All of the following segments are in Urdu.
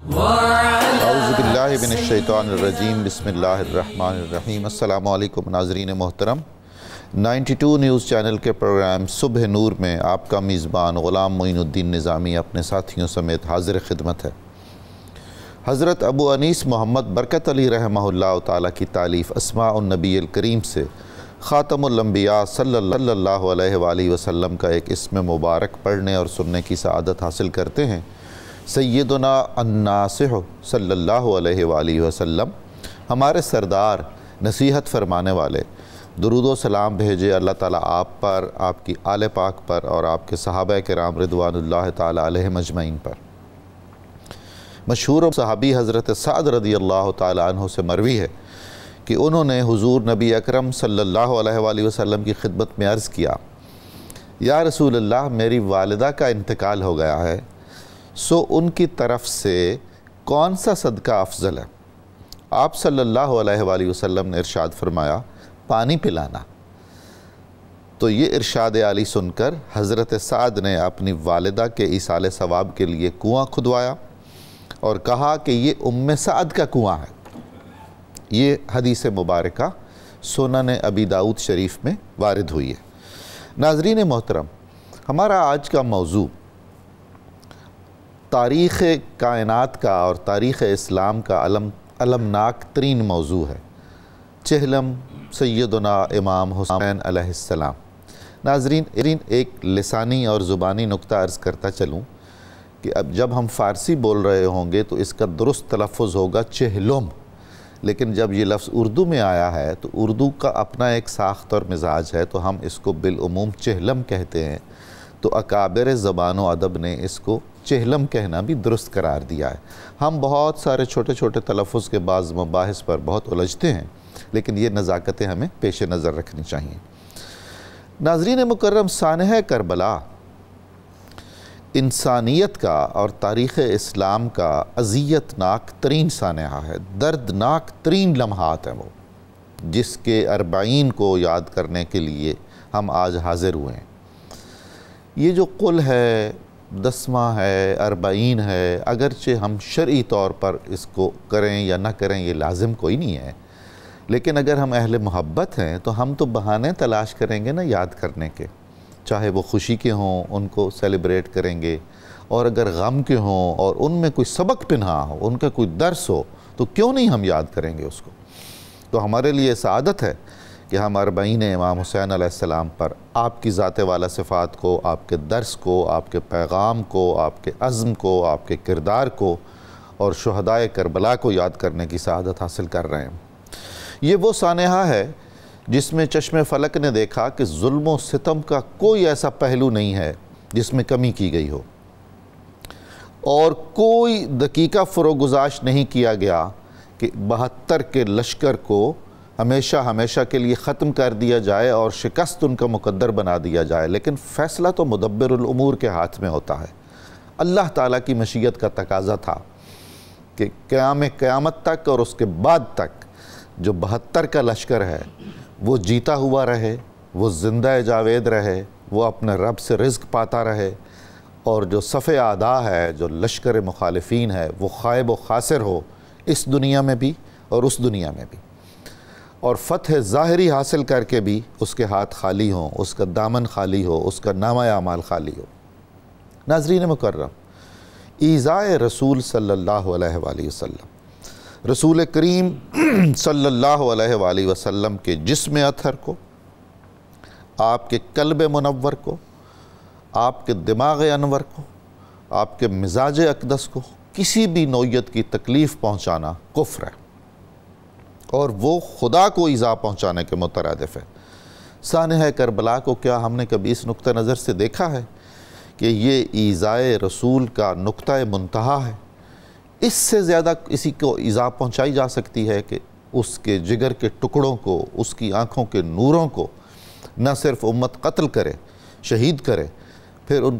اعوذ باللہ من الشیطان الرجیم بسم اللہ الرحمن الرحیم۔ السلام علیکم ناظرین محترم، 92 نیوز چینل کے پروگرام صبح نور میں آپ کا میزبان غلام معین الدین نظامی اپنے ساتھیوں سمیت حاضر خدمت ہے۔ حضرت ابو انیس محمد برکت علی رحمہ اللہ تعالیٰ کی تالیف اسماء النبی الکریم سے خاتم الانبیاء صلی اللہ علیہ وآلہ وسلم کا ایک اسم مبارک پڑھنے اور سننے کی سعادت حاصل کرتے ہیں۔ سیدنا الناصح صلی اللہ علیہ وآلہ وسلم ہمارے سردار، نصیحت فرمانے والے، درود و سلام بھیجے اللہ تعالیٰ آپ پر، آپ کی آل پاک پر اور آپ کے صحابہ کرام رضوان اللہ تعالیٰ علیہم اجمعین پر۔ مشہور صحابی حضرت سعد رضی اللہ تعالیٰ عنہ سے مروی ہے کہ انہوں نے حضور نبی اکرم صلی اللہ علیہ وآلہ وسلم کی خدمت میں عرض کیا، یا رسول اللہ، میری والدہ کا انتقال ہو گیا ہے، سو ان کی طرف سے کون سا صدقہ افضل ہے؟ آپ صلی اللہ علیہ وآلہ وسلم نے ارشاد فرمایا، پانی پلانا۔ تو یہ ارشاد عالی سن کر حضرت سعد نے اپنی والدہ کے ایصال ثواب کے لیے کنواں کھدوایا اور کہا کہ یہ ام سعد کا کنواں ہے۔ یہ حدیث مبارکہ سنن ابی داؤد شریف میں وارد ہوئی ہے۔ ناظرین محترم، ہمارا آج کا موضوع تاریخ کائنات کا اور تاریخ اسلام کا المناک ترین موضوع ہے، چہلم سیدنا امام حسین علیہ السلام۔ ناظرین، ایک لسانی اور زبانی نکتہ عرض کرتا چلوں کہ اب جب ہم فارسی بول رہے ہوں گے تو اس کا درست تلفظ ہوگا چہلم، لیکن جب یہ لفظ اردو میں آیا ہے تو اردو کا اپنا ایک ساخت اور مزاج ہے، تو ہم اس کو بالعموم چہلم کہتے ہیں، تو اکابر زبان و ادب نے اس کو چہلم کہنا بھی درست قرار دیا ہے۔ ہم بہت سارے چھوٹے چھوٹے تلفظ کے بعض مباحث پر بہت الجھتے ہیں، لیکن یہ نزاکتیں ہمیں پیش نظر رکھنی چاہیے۔ ناظرین مکرم، سانحہ کربلا انسانیت کا اور تاریخ اسلام کا اذیت ناک ترین سانحہ ہے، دردناک ترین لمحات ہیں وہ، جس کے 40 کو یاد کرنے کے لیے ہم آج حاضر ہوئے ہیں۔ یہ جو قل ہے، 10واں ہے، 40 ہے، اگرچہ ہم شرعی طور پر اس کو کریں یا نہ کریں یہ لازم کوئی نہیں ہے، لیکن اگر ہم اہل محبت ہیں تو ہم تو بہانے تلاش کریں گے نا یاد کرنے کے، چاہے وہ خوشی کے ہوں ان کو سیلیبریٹ کریں گے، اور اگر غم کے ہوں اور ان میں کوئی سبق پنہا ہو، ان کا کوئی درس ہو، تو کیوں نہیں ہم یاد کریں گے اس کو۔ تو ہمارے لیے سعادت ہے کہ ہم 40 امام حسین علیہ السلام پر آپ کی ذات والا صفات کو، آپ کے درس کو، آپ کے پیغام کو، آپ کے عزم کو، آپ کے کردار کو اور شہدائے کربلا کو یاد کرنے کی سعادت حاصل کر رہے ہیں۔ یہ وہ سانحہ ہے جس میں چشم فلک نے دیکھا کہ ظلم و ستم کا کوئی ایسا پہلو نہیں ہے جس میں کمی کی گئی ہو، اور کوئی دقیقہ فروگزاش نہیں کیا گیا کہ 72 کے لشکر کو ہمیشہ کے لیے ختم کر دیا جائے اور شکست ان کا مقدر بنا دیا جائے، لیکن فیصلہ تو مدبر الامور کے ہاتھ میں ہوتا ہے۔ اللہ تعالیٰ کی مشیت کا تقاضا تھا کہ قیامت تک اور اس کے بعد تک جو 72 کا لشکر ہے وہ جیتا ہوا رہے، وہ زندہ جاوید رہے، وہ اپنے رب سے رزق پاتا رہے، اور جو صف اعداء ہے، جو لشکر مخالفین ہے، وہ خائب و خاسر ہو، اس دنیا میں بھی اور اس دنیا میں بھی، اور فتح ظاہری حاصل کر کے بھی اس کے ہاتھ خالی ہوں، اس کا دامن خالی ہو، اس کا نامہ اعمال خالی ہو۔ ناظرین مکرم، ایذائے رسول صلی اللہ علیہ وآلہ وسلم، رسول کریم صلی اللہ علیہ وآلہ وسلم کے جسم اطہر کو، آپ کے قلب منور کو، آپ کے دماغ انور کو، آپ کے مزاج اقدس کو کسی بھی نوعیت کی تکلیف پہنچانا کفر ہے، اور وہ خدا کو ایذا پہنچانے کے مترادف ہے۔ سانحہ کربلا کو کیا ہم نے کبھی اس نقطہ نظر سے دیکھا ہے کہ یہ ایذائے رسول کا نقطہ منتہا ہے؟ اس سے زیادہ کسی کو ایذا پہنچائی جا سکتی ہے کہ اس کے جگر کے ٹکڑوں کو، اس کی آنکھوں کے نوروں کو نہ صرف امت قتل کرے، شہید کرے، پھر ان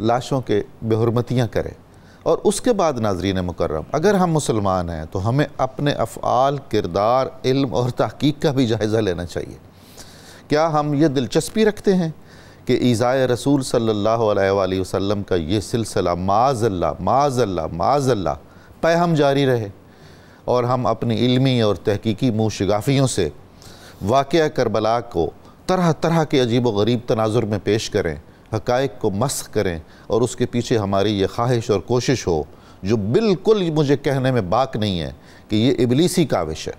لاشوں کے بے حرمتیاں کرے، اور اس کے بعد ناظرین مکرم، اگر ہم مسلمان ہیں تو ہمیں اپنے افعال، کردار، علم اور تحقیق کا بھی جائزہ لینا چاہیے۔ کیا ہم یہ دلچسپی رکھتے ہیں کہ ایذائے رسول صلی اللہ علیہ وآلہ وسلم کا یہ سلسلہ معاذ اللہ پیہم جاری رہے اور ہم اپنی علمی اور تحقیقی منہ شگافیوں سے واقعہ کربلا کو طرح طرح کے عجیب و غریب تناظر میں پیش کریں، حقائق کو مسخ کریں، اور اس کے پیچھے ہماری یہ خواہش اور کوشش ہو جو بالکل مجھے کہنے میں باک نہیں ہے کہ یہ ابلیسی کاوش ہے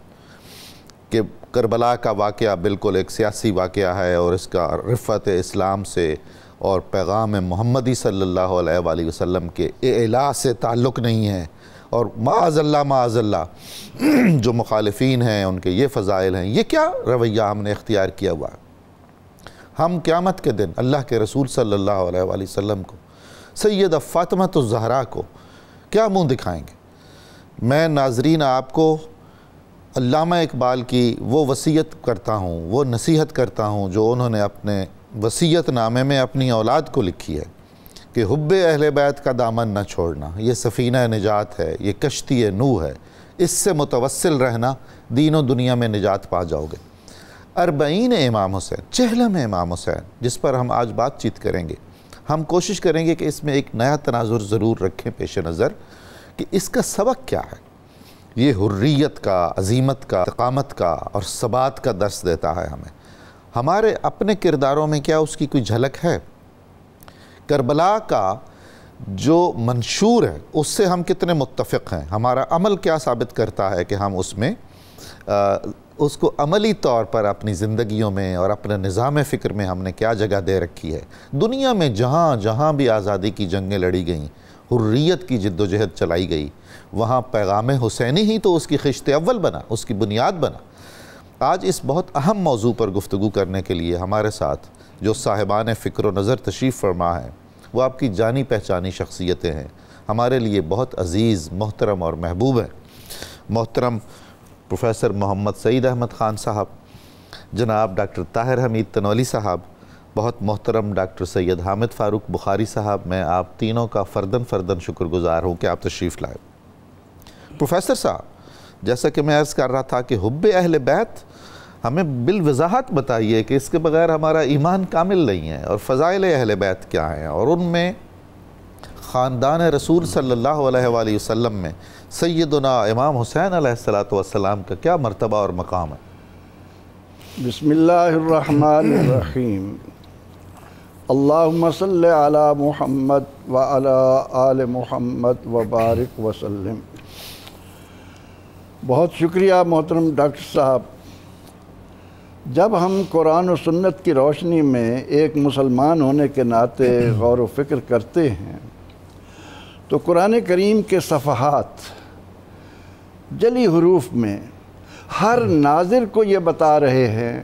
کہ کربلا کا واقعہ بالکل ایک سیاسی واقعہ ہے اور اس کا رفعت اسلام سے اور پیغام محمدی صلی اللہ علیہ وآلہ وسلم کے اعلاء سے تعلق نہیں ہے، اور معاذ اللہ جو مخالفین ہیں ان کے یہ فضائل ہیں۔ یہ کیا رویہ ہم نے اختیار کیا ہوا ہے؟ ہم قیامت کے دن اللہ کے رسول صلی اللہ علیہ وآلہ وسلم کو، سیدہ فاطمہ الزہرا کو کیا منہ دکھائیں گے؟ میں ناظرین آپ کو علامہ اقبال کی وہ وصیت کرتا ہوں، وہ نصیحت کرتا ہوں جو انہوں نے اپنے وصیت نامے میں اپنی اولاد کو لکھی ہے کہ حب اہل بیت کا دامن نہ چھوڑنا، یہ سفینہ نجات ہے، یہ کشتی نوح ہے، اس سے متوسل رہنا، دین و دنیا میں نجات پا جاؤ گے۔ 40 امام حسین، چہلم امام حسین، جس پر ہم آج بات چیت کریں گے، ہم کوشش کریں گے کہ اس میں ایک نیا تناظر ضرور رکھیں پیش نظر کہ اس کا سبق کیا ہے۔ یہ حریت کا، عظیمت کا، استقامت کا اور ثبات کا درس دیتا ہے ہمیں۔ ہمارے اپنے کرداروں میں کیا اس کی کوئی جھلک ہے؟ کربلا کا جو منشور ہے اس سے ہم کتنے متفق ہیں؟ ہمارا عمل کیا ثابت کرتا ہے کہ ہم اس میں اس کو عملی طور پر اپنی زندگیوں میں اور اپنے نظام فکر میں ہم نے کیا جگہ دے رکھی ہے؟ دنیا میں جہاں جہاں بھی آزادی کی جنگیں لڑی گئیں، حریت کی جد و جہد چلائی گئی، وہاں پیغام حسینی ہی تو اس کی خشت اول بنا، اس کی بنیاد بنا۔ آج اس بہت اہم موضوع پر گفتگو کرنے کے لیے ہمارے ساتھ جو صاحبان فکر و نظر تشریف فرما ہیں، وہ آپ کی جانی پہچانی شخصیتیں ہیں، ہمارے لیے بہت عزیز، محترم اور محبوب ہیں۔ محترم پروفیسر محمد سعید احمد خان صاحب، جناب ڈاکٹر طاہر حمید تنولی صاحب، بہت محترم ڈاکٹر سید حامد فاروق بخاری صاحب، میں آپ تینوں کا فرداً شکر گزار ہوں کہ آپ تشریف لائے۔ پروفیسر صاحب، جیسا کہ میں عرض کر رہا تھا کہ حب اہل بیت ہمیں بالوضاحت بتائیے کہ اس کے بغیر ہمارا ایمان کامل نہیں ہے، اور فضائل اہل بیت کیا ہیں، اور ان میں خاندان رسول صلی اللہ علیہ وآلہ وسلم میں سیدنا امام حسین علیہ السلام کا کیا مرتبہ اور مقام ہے؟ بسم اللہ الرحمن الرحیم۔ اللہم صلی علی محمد وعلی آل محمد وبارک وسلم۔ بہت شکریہ محترم ڈاکٹر صاحب۔ جب ہم قرآن و سنت کی روشنی میں ایک مسلمان ہونے کے ناطے غور و فکر کرتے ہیں تو قرآن کریم کے صفحات جلی حروف میں ہر ناظر کو یہ بتا رہے ہیں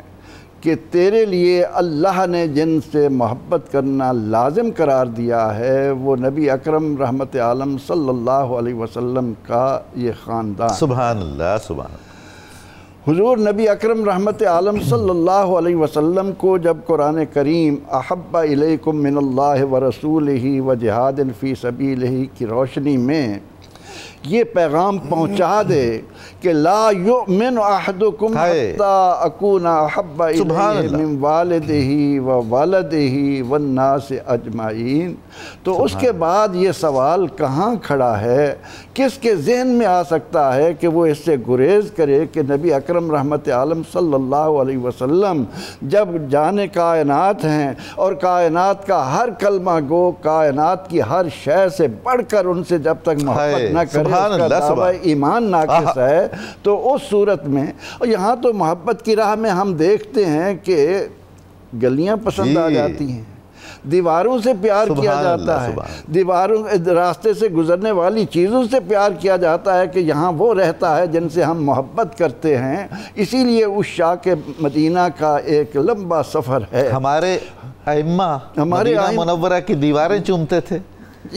کہ تیرے لیے اللہ نے جن سے محبت کرنا لازم قرار دیا ہے وہ نبی اکرم رحمت عالم صلی اللہ علیہ وسلم کا یہ خاندان۔ سبحان اللہ، سبحان اللہ۔ حضور نبی اکرم رحمت عالم صلی اللہ علیہ وسلم کو جب قرآن کریم احب الیکم من اللہ ورسولہ وجہاد فی سبیلہ کی روشنی میں یہ پیغام پہنچا دے کہ لا یؤمن احدکم حتی اکون احب الیہ من والدہ وولدہ والناس اجمعین، تو اس کے بعد یہ سوال کہاں کھڑا ہے؟ کس کے ذہن میں آ سکتا ہے کہ وہ اس سے گریز کرے کہ نبی اکرم رحمت عالم صلی اللہ علیہ وسلم جب جان کائنات ہیں اور کائنات کا ہر کلمہ گو کائنات کی ہر شے سے بڑھ کر ان سے جب تک محبت نہ کرے اس کا دعویٰ ایمان ناقص ہے، تو اس صورت میں اور یہاں تو محبت کی راہ میں ہم دیکھتے ہیں کہ گلیاں پسند آ جاتی ہیں، دیواروں سے پیار کیا جاتا ہے، دیواروں راستے سے گزرنے والی چیزوں سے پیار کیا جاتا ہے کہ یہاں وہ رہتا ہے جن سے ہم محبت کرتے ہیں۔ اسی لیے اس عشاق مدینہ کا ایک لمبا سفر ہے۔ ہمارے ائمہ مدینہ منورہ کی دیواریں چومتے تھے۔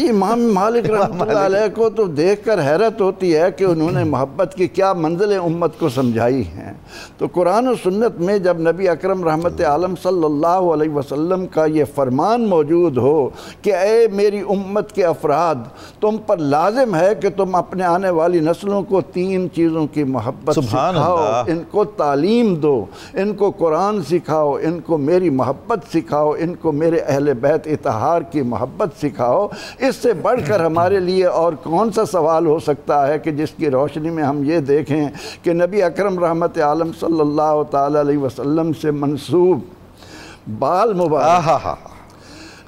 امام مالک رحمۃ اللہ علیہ کو تو دیکھ کر حیرت ہوتی ہے کہ انہوں نے محبت کی کیا منزلیں امت کو سمجھائی ہیں۔ تو قرآن و سنت میں جب نبی اکرم رحمت عالم صلی اللہ علیہ وسلم کا یہ فرمان موجود ہو کہ اے میری امت کے افراد، تم پر لازم ہے کہ تم اپنے آنے والی نسلوں کو 3 چیزوں کی محبت سکھاؤ، ان کو تعلیم دو، ان کو قرآن سکھاؤ، ان کو میری محبت سکھاؤ، ان کو میرے اہل بیت اطہار کی محبت سکھاؤ، اس سے بڑھ کر ہمارے لیے اور کون سا سوال ہو سکتا ہے کہ جس کی روشنی میں ہم یہ دیکھیں کہ نبی اکرم رحمت عالم صلی اللہ تعالی علیہ وسلم سے منسوب بال مبارک،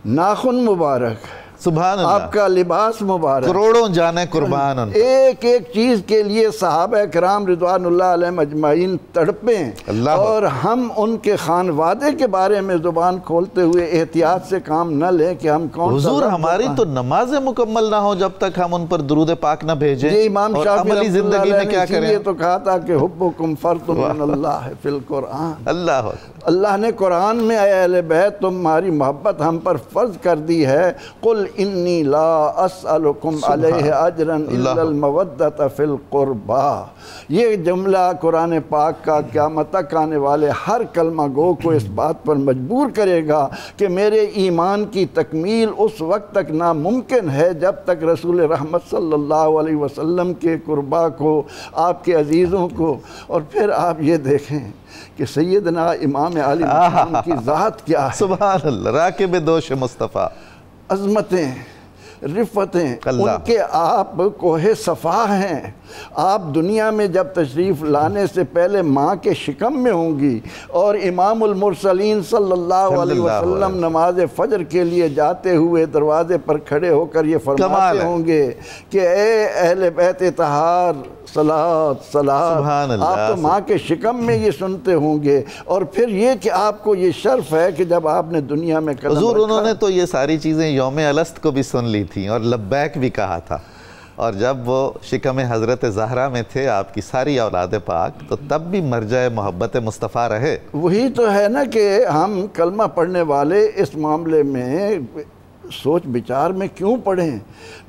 ناخن مبارک، سبحان اللہ، آپ کا لباس مبارک، کروڑوں جانے قربان، ایک ایک چیز کے لیے صحابہ کرام رضوان اللہ علیہم اجمعین تڑپیں، اور ہم ان کے خانوادے کے بارے میں زبان کھولتے ہوئے احتیاط سے کام نہ لیں کہ ہم کون سا حضور ہماری تو نمازیں مکمل نہ ہو جب تک ہم ان پر درود پاک نہ بھیجیں، یہ امام اور شافعی عملی زندگی میں کیا کریں؟ یہ تو کہا تھا کہ حبکم فرض من اللہ فی القرآن، اللہ اللہ نے قرآن میں اے اہل بیت تمہاری محبت ہم پر فرض کر دی ہے، قل انی لا اسألکم علیہ اجرا الا المودۃ فی القربى، یہ جملہ قرآن پاک کا قیامت تک آنے والے ہر کلمہ گو کو اس بات پر مجبور کرے گا کہ میرے ایمان کی تکمیل اس وقت تک ناممکن ہے جب تک رسول رحمت صلی اللہ علیہ وسلم کے قربا کو، آپ کے عزیزوں کو، اور پھر آپ یہ دیکھیں کہ سیدنا امام علی مقام کی ذات کیا ہے، سبحان اللہ، راکب دوش مصطفیٰ، عظمتیں، رفتیں، ان کے آپ کوہ صفا ہیں، آپ دنیا میں جب تشریف لانے سے پہلے ماں کے شکم میں ہوں گی، اور امام المرسلین صلی اللہ علیہ وسلم نماز فجر کے لیے جاتے ہوئے دروازے پر کھڑے ہو کر یہ فرماتے ہوں گے کہ اے اہل بیت طہار صلاۃ صلاۃ، آپ تو ماں کے شکم میں یہ سنتے ہوں گے، اور پھر یہ کہ آپ کو یہ شرف ہے کہ جب آپ نے دنیا میں قدم حضور رکھا، انہوں نے تو یہ ساری چیزیں یوم الست کو بھی سن لی تھیں اور لبیک بھی کہا تھا، اور جب وہ شکم حضرت زہرا میں تھے آپ کی ساری اولاد پاک، تو تب بھی مرجع محبت مصطفیٰ رہے۔ وہی تو ہے نا کہ ہم کلمہ پڑھنے والے اس معاملے میں سوچ بچار میں کیوں پڑھیں؟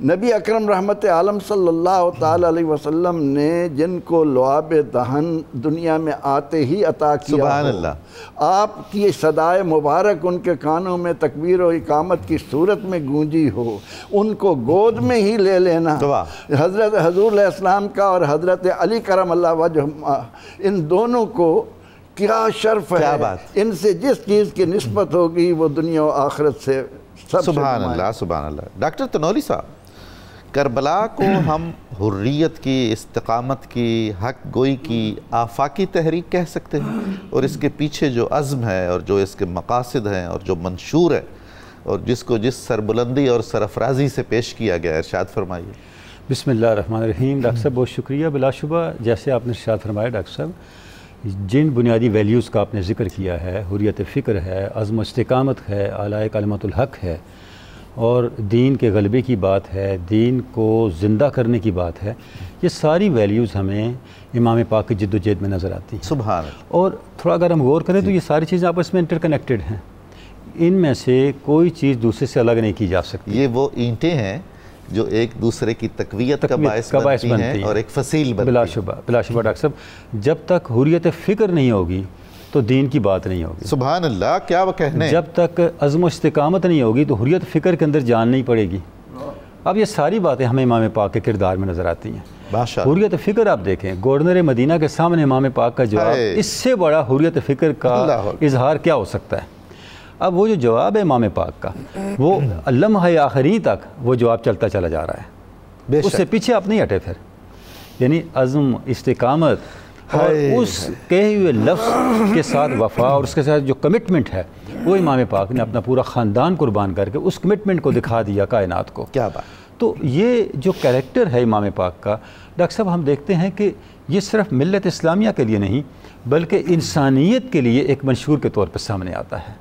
نبی اکرم رحمت عالم صلی اللہ تعالی علیہ وسلم نے جن کو لعاب دہن دنیا میں آتے ہی عطا کیا، سبحان اللہ، آپ کی صدائے مبارک ان کے کانوں میں تکبیر و اقامت کی صورت میں گونجی ہو، ان کو گود میں ہی لے لینا، حضرت حضور علیہ السلام کا اور حضرت علی کرم اللہ وجہ، ان دونوں کو کیا شرف ہے، ان سے جس چیز کی نسبت ہوگی وہ دنیا و آخرت سے سبحان اللہ، سبحان اللہ۔ ڈاکٹر تنوری صاحب، کربلا کو ہم حریت کی، استقامت کی، حق گوئی کی آفاقی تحریک کہہ سکتے ہیں، اور اس کے پیچھے جو عزم ہے اور جو اس کے مقاصد ہیں اور جو منشور ہے اور جس کو جس سربلندی اور سرفرازی سے پیش کیا گیا ہے، ارشاد فرمائیے۔ بسم اللہ الرحمن الرحیم۔ ڈاکٹر صاحب بہت شکریہ۔ بلا شبہ جیسے آپ نے ارشاد فرمایا ڈاکٹر صاحب، جن بنیادی ویلیوز کا آپ نے ذکر کیا ہے، حریت فکر ہے، عزم و استقامت ہے، اعلیٰ کلمۃ الحق ہے، اور دین کے غلبے کی بات ہے، دین کو زندہ کرنے کی بات ہے، یہ ساری ویلیوز ہمیں امام پاک کی جد و جہد میں نظر آتی ہیں۔ سبحان اللہ۔ اور تھوڑا اگر ہم غور کریں تو یہ ساری چیزیں آپس میں انٹر کنیکٹڈ ہیں، ان میں سے کوئی چیز دوسرے سے الگ نہیں کی جا سکتی۔ یہ وہ اینٹیں ہیں جو ایک دوسرے کی تقویت کا باعث بنتی ہیں اور ایک فصیل بنتی ہیں۔ بلا شبہ ڈاکٹر صاحب، جب تک حریت فکر نہیں ہوگی تو دین کی بات نہیں ہوگی۔ سبحان اللہ، کیا وہ کہنے۔ جب تک عزم و استقامت نہیں ہوگی تو حریت فکر کے اندر جان نہیں پڑے گی۔ اب یہ ساری باتیں ہمیں امام پاک کے کردار میں نظر آتی ہیں۔ حریت فکر آپ دیکھیں، گورنر مدینہ کے سامنے امام پاک کا جواب، اس سے بڑا حریت فکر کا اظہار کیا ہو سکتا ہے؟ اب وہ جو جواب ہے امام پاک کا، وہ لمحہ آخری تک وہ جواب چلتا چلا جا رہا ہے، اس سے پیچھے آپ نہیں ہٹے پھر۔ یعنی عزم، استقامت اور اس کہے ہوئے لفظ کے ساتھ وفا اور اس کے ساتھ جو کمٹمنٹ ہے، وہ امام پاک نے اپنا پورا خاندان قربان کر کے اس کمٹمنٹ کو دکھا دیا کائنات کو۔ کیا بات۔ تو یہ جو کریکٹر ہے امام پاک کا، ڈاکٹر صاحب ہم دیکھتے ہیں کہ یہ صرف ملت اسلامیہ کے لیے نہیں بلکہ انسانیت کے لیے ایک منشور کے طور پر سامنے آتا ہے۔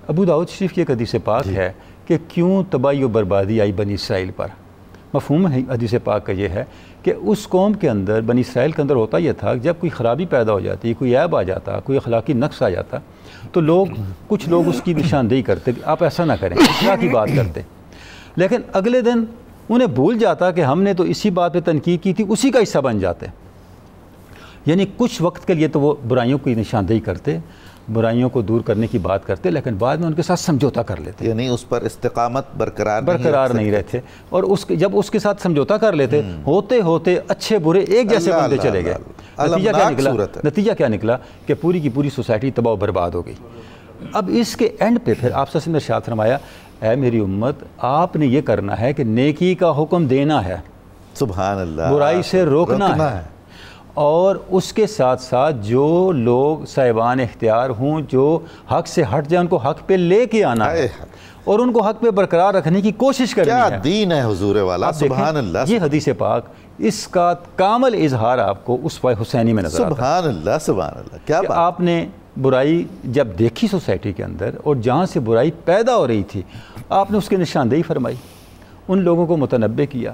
ابو داؤد شریف کی ایک حدیث پاک ہے کہ کیوں تباہی و بربادی آئی بنی اسرائیل پر۔ مفہوم حدیث پاک کا یہ ہے کہ اس قوم کے اندر، بنی اسرائیل کے اندر ہوتا یہ تھا کہ جب کوئی خرابی پیدا ہو جاتی، کوئی عیب آ جاتا، کوئی اخلاقی نقص آ جاتا، تو کچھ لوگ اس کی نشاندہی کرتے کہ آپ ایسا نہ کریں، اصلاح کی بات کرتے، لیکن اگلے دن انہیں بھول جاتا کہ ہم نے تو اسی بات پہ تنقید کی تھی، اسی کا حصہ بن جاتے۔ یعنی کچھ وقت کے لیے تو وہ برائیوں کی نشاندہی کرتے، برائیوں کو دور کرنے کی بات کرتے، لیکن بعد میں ان کے ساتھ سمجھوتا کر لیتے، یعنی اس پر استقامت برقرار نہیں رہتے، اور جب اس کے ساتھ سمجھوتا کر لیتے، ہوتے ہوتے اچھے برے ایک جیسے بنتے چلے گئے۔ نتیجہ کیا نکلا کہ پوری کی پوری سوسائٹی تباہ و برباد ہو گئی۔ اب اس کے اینڈ پہ پھر آپ سے ارشاد فرمایا اے میری امت، آپ نے یہ کرنا ہے کہ نیکی کا حکم دینا ہے، سبحان اللہ، برائی سے روکنا ہے، اور اس کے ساتھ ساتھ جو لوگ صاحبان اختیار ہوں جو حق سے ہٹ جائیں ان کو حق پہ لے کے آنا ہے اور ان کو حق پہ برقرار رکھنے کی کوشش کرنی ہے۔ کیا دین ہے حضور والا، سبحان اللہ۔ یہ حدیث پاک اس کا کامل اظہار آپ کو اسوہ حسینی میں نظر آتا ہے۔ سبحان اللہ، سبحان اللہ، کیا بات۔ آپ نے برائی جب دیکھی سوسائٹی کے اندر اور جہاں سے برائی پیدا ہو رہی تھی، آپ نے اس کی نشاندہی فرمائی، ان لوگوں کو متنبہ کیا،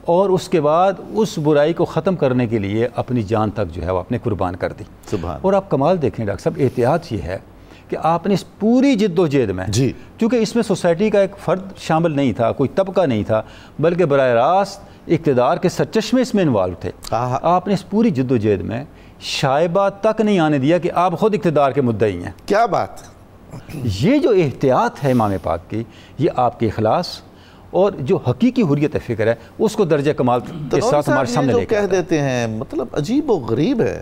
اور اس کے بعد اس برائی کو ختم کرنے کے لیے اپنی جان تک جو ہے وہ اپنے قربان کر دی۔ سبحان۔ اور آپ کمال دیکھیں ڈاکٹر صاحب، احتیاط یہ ہے کہ آپ نے اس پوری جد و جہد میں، جی، کیونکہ اس میں سوسائٹی کا ایک فرد شامل نہیں تھا، کوئی طبقہ نہیں تھا، بلکہ براہ راست اقتدار کے سرچشمے اس میں انوالو تھے، آپ نے اس پوری جد و جہد میں شائبہ تک نہیں آنے دیا کہ آپ خود اقتدار کے مدعی ہیں۔ کیا بات۔ یہ جو احتیاط ہے امام پاک کی، یہ آپ کے اخلاص اور جو حقیقی حریت فکر ہے اس کو درجہ کمال کے ساتھ ہمارے سامنے لے کے کہہ دیتے ہیں، مطلب عجیب و غریب ہے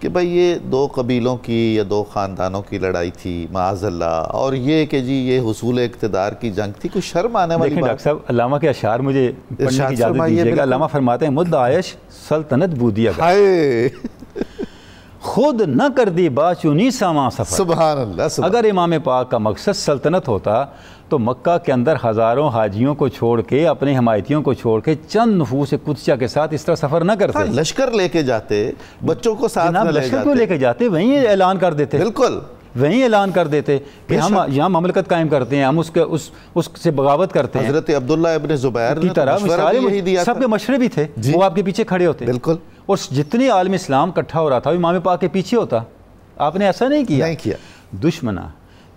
کہ بھئی یہ دو قبیلوں کی یا دو خاندانوں کی لڑائی تھی معاذ اللہ، اور یہ کہ جی یہ حصول اقتدار کی جنگ تھی، کوئی شرم آنے والی دیکھیں بات۔ ڈاکٹر صاحب، علامہ کے اشعار مجھے پڑھنے کی اجازت دیجیے گا۔ علامہ فرماتے ہیں مد عائش سلطنت بودی اگر ہائے خود نہ کر دی باچونی ساما سفر۔ سبحان اللہ۔ اگر امام پاک کا مقصد سلطنت ہوتا تو مکہ کے اندر ہزاروں حاجیوں کو چھوڑ کے، اپنے حمایتیوں کو چھوڑ کے، چند نفوس قدسیہ کے ساتھ اس طرح سفر نہ کرتے۔ لشکر لے کے جاتے، بچوں کو ساتھ نہ لے جاتے۔ لشکر کیوں لے کے جاتے؟ وہیں اعلان کر دیتے، بالکل وہیں اعلان کر دیتے کہ ہم یہاں مملکت قائم کرتے ہیں، ہم اس سے بغاوت کرتے ہیں۔ حضرت عبداللہ ابن زبیر کی طرح سب کے مشورے بھی تھے، وہ آپ کے پیچھے کھڑے ہوتے، بالکل، اور جتنی عالم اسلام اکٹھا ہو رہا تھا امام پاک کے پیچھے ہوتا۔ آپ نے ایسا نہیں کیا۔ دشمنا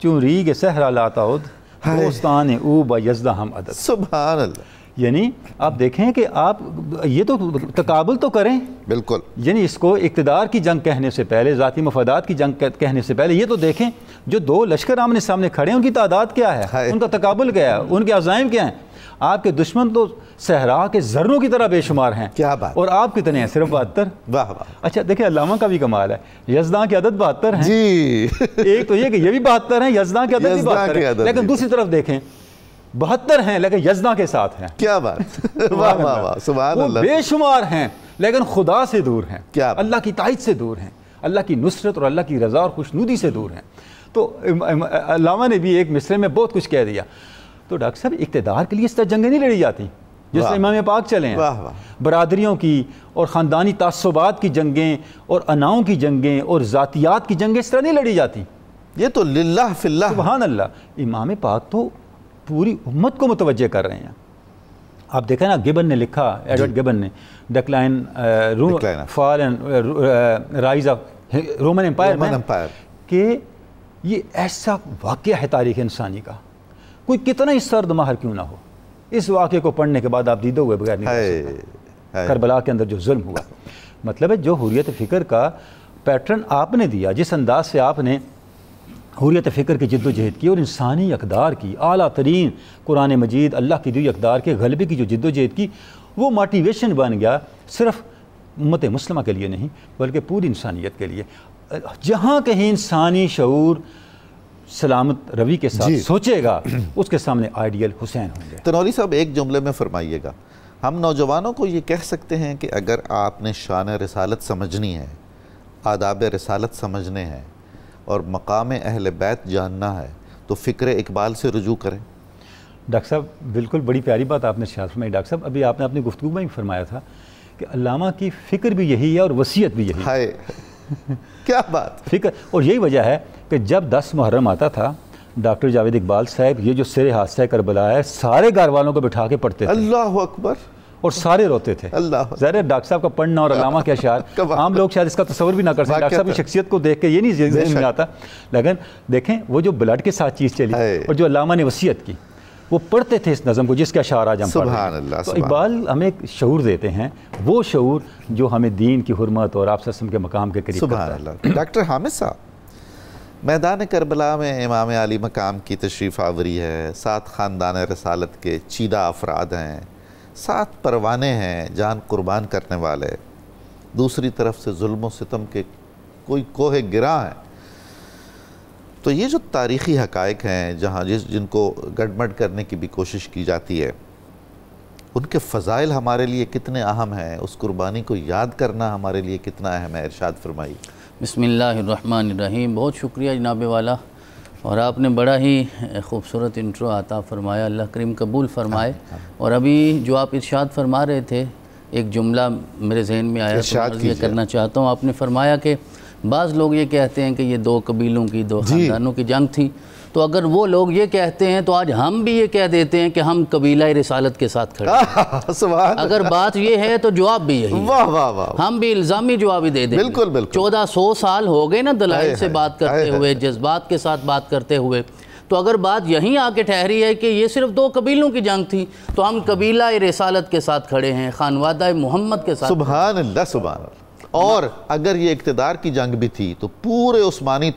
چون ریگ صحرا لاتا ہود دوستان او با یزدہ ہم عدد۔ سبحان اللہ۔ یعنی آپ دیکھیں کہ آپ یہ تو تقابل تو کریں، بالکل، یعنی اس کو اقتدار کی جنگ کہنے سے پہلے، ذاتی مفادات کی جنگ کہنے سے پہلے یہ تو دیکھیں جو دو لشکر آمنے سامنے کھڑے ہیں ان کی تعداد کیا ہے، ان کا تقابل کیا ہے، ان کے عزائم کیا ہیں۔ آپ کے دشمن تو صحرا کے ذروں کی طرح بے شمار ہیں، کیا بات، اور آپ کتنے ہیں؟ صرف 72۔ واہ واہ۔ اچھا دیکھیں علامہ کا بھی کمال ہے، یزداں کی عدد 72 ہیں۔ جی، ایک تو یہ کہ یہ بھی 72 ہیں، یزداں کی عدد بھی 72 ہیں، لیکن دوسری طرف دیکھیں 72 ہیں لیکن یزداں کے ساتھ ہیں۔ کیا بات، واہ واہ واہ، سبحان اللہ۔ وہ بے شمار ہیں لیکن خدا سے دور ہیں، کیا اللہ کی تائید سے دور ہیں، اللہ کی نصرت اور اللہ کی رضا اور خوشنودی سے دور ہیں۔ تو علامہ نے بھی ایک مصرے میں بہت کچھ کہہ دیا۔ تو ڈاکٹر صاحب اقتدار کے لیے اس طرح جنگیں نہیں لڑی جاتی جس طرح امام پاک چلے ہیں۔ برادریوں کی اور خاندانی تعصبات کی جنگیں اور اناؤں کی جنگیں اور ذاتیات کی جنگیں اس طرح نہیں لڑی جاتی، یہ تو للہ فی اللہ۔ سبحان اللہ۔ امام پاک تو پوری امت کو متوجہ کر رہے ہیں۔ آپ دیکھیں نا، گبن نے لکھا، ایڈورڈ گبن نے، decline fall and rise of Roman empire میں، کہ یہ ایسا واقعہ ہے تاریخ انسانی کا، کوئی کتنا ہی سرد ماہر کیوں نہ ہو، اس واقعے کو پڑھنے کے بعد آپ دیدہ ہوئے بغیر نہیں رہ سکتے۔ کربلا کے اندر جو ظلم ہوا، مطلب ہے جو حریت فکر کا پیٹرن آپ نے دیا، جس انداز سے آپ نے حریت فکر کی جد و جہد کی اور انسانی اقدار کی، اعلیٰ ترین قرآن مجید اللہ کی دی اقدار کے غلبے کی جو جد و جہد کی، وہ موٹیویشن بن گیا صرف امت مسلمہ کے لیے نہیں بلکہ پوری انسانیت کے لیے۔ جہاں کہیں انسانی شعور سلامت روی کے ساتھ سوچے گا، اس کے سامنے آئیڈیل حسین ہوں گے۔ تنوری صاحب ایک جملے میں فرمائیے گا، ہم نوجوانوں کو یہ کہہ سکتے ہیں کہ اگر آپ نے شان رسالت سمجھنی ہے، آداب رسالت سمجھنے ہیں اور مقام اہل بیت جاننا ہے تو فکر اقبال سے رجوع کریں؟ ڈاکٹر صاحب بالکل بڑی پیاری بات آپ نے ارشاد فرمائی۔ ڈاکٹر صاحب ابھی آپ نے اپنی گفتگو میں بھی فرمایا تھا کہ علامہ کی فکر بھی یہی ہے اور وصیت بھی یہی ہے۔ کیا بات، فکر، اور یہی وجہ ہے کہ جب 10 محرم آتا تھا، ڈاکٹر جاوید اقبال صاحب یہ جو سر حادثہ کربلا ہے سارے گھر والوں کو بٹھا کے پڑھتے تھے، اللہ اکبر، اور سارے روتے تھے۔ ظاہر ڈاکٹر صاحب کا پڑھنا اور علامہ کے اشعار عام لوگ شاید اس کا تصور بھی نہ کر سکتے، ڈاکٹر صاحب کی شخصیت کو دیکھ کے یہ نہیں ذہن میں آتا، لیکن دیکھیں وہ جو بلڈ کے ساتھ چیز چلی اور جو علامہ نے وصیت کی، وہ پڑھتے تھے اس نظم کو جس کے اشعار آج ہم پڑھ رہے ہیں۔ تو اقبال ہمیں ایک شعور دیتے ہیں، وہ شعور جو ہمیں دین کی حرمت اور آپ کے مقام کے قریب کرتا ہے۔ ڈاکٹر حامد صاحب، میدان کربلا میں امام علی مقام کی تشریف آوری ہے، 7 خاندان رسالت کے چیدہ افراد ہیں، 7 پروانے ہیں جان قربان کرنے والے، دوسری طرف سے ظلم و ستم کے کوئی کوہ گراں ہیں۔ تو یہ جو تاریخی حقائق ہیں جہاں جن کو گڑبڑ کرنے کی بھی کوشش کی جاتی ہے، ان کے فضائل ہمارے لیے کتنے اہم ہیں، اس قربانی کو یاد کرنا ہمارے لیے کتنا اہم ہے، ارشاد فرمائی۔ بسم اللہ الرحمن الرحیم۔ بہت شکریہ جناب والا، اور آپ نے بڑا ہی خوبصورت انٹرو عطا فرمایا، اللہ کریم قبول فرمائے۔ اور ابھی جو آپ ارشاد فرما رہے تھے، ایک جملہ میرے ذہن میں آیا تو میں یہ کرنا چاہتا ہوں۔ آپ نے فرمایا کہ بعض لوگ یہ کہتے ہیں کہ یہ دو قبیلوں کی، دو خاندانوں کی جنگ تھی، تو اگر وہ لوگ یہ کہتے ہیں تو آج ہم بھی یہ کہہ دیتے ہیں کہ ہم قبیلہ رسالت کے ساتھ کھڑے ہیں۔ اگر بات یہ ہے تو جواب بھی یہی ہے، ہم بھی الزامی جواب ہی دے دیں۔ 1400 سال ہو گئے نا دلائل سے بات کرتے ہوئے، جذبات کے ساتھ بات کرتے ہوئے، تو اگر بات یہیں آ کے ٹھہری ہے کہ یہ صرف دو قبیلوں کی جنگ تھی تو ہم قبیلہ رسالت کے ساتھ کھڑے ہیں، خانوادہ محمد کے ساتھ۔ سبحان اللہ، سبحان اللہ۔ اور اگر یہ اقتدار کی جنگ بھی تھی تو پورے عثمانی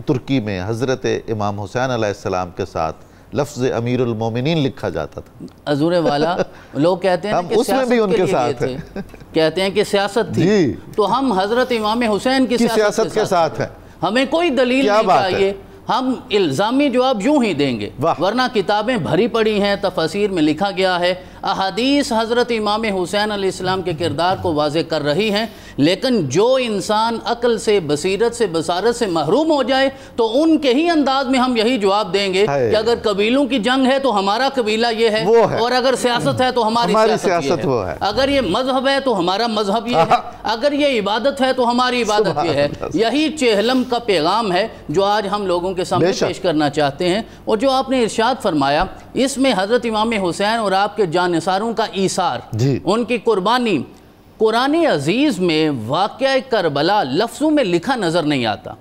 ترکی میں حضرت امام حسین علیہ السلام کے ساتھ لفظ امیر المومنین لکھا جاتا تھا۔ حضور والا، لوگ کہتے ہیں کہ سیاست کے لیے گئے تھے، کہتے ہیں کہ سیاست تھی، تو ہم حضرت امام حسین کی سیاست کے ساتھ ہیں، ہمیں کوئی دلیل نہیں چاہیے، ہم الزامی جواب یوں ہی دیں گے، ورنہ کتابیں بھری پڑی ہیں، تفاسیر میں لکھا گیا ہے، احادیث حضرت امام حسین علیہ السلام کے کردار کو واضح کر رہی ہیں، لیکن جو انسان عقل سے، بصیرت سے، بصارت سے محروم ہو جائے تو ان کے ہی انداز میں ہم یہی جواب دیں گے کہ اگر قبیلوں کی جنگ ہے تو ہمارا قبیلہ یہ ہے، اور اگر سیاست ہے تو ہماری سیاست یہ ہے، اگر یہ مذہب ہے تو ہمارا مذہب یہ ہے، اگر یہ عبادت ہے تو ہماری عبادت یہ ہے۔ یہی چہلم کا پیغام ہے جو آج ہم لوگوں کے سامنے پیش کرنا چاہتے ہیں۔ اور جو آپ نے ارشاد فرمایا، اس میں حضرت امام حسین اور آپ کے جانثاروں کا ایثار، ان کی قربانی، قرآن عزیز میں واقعہ کربلا لفظوں میں لکھا نظر نہیں آتا۔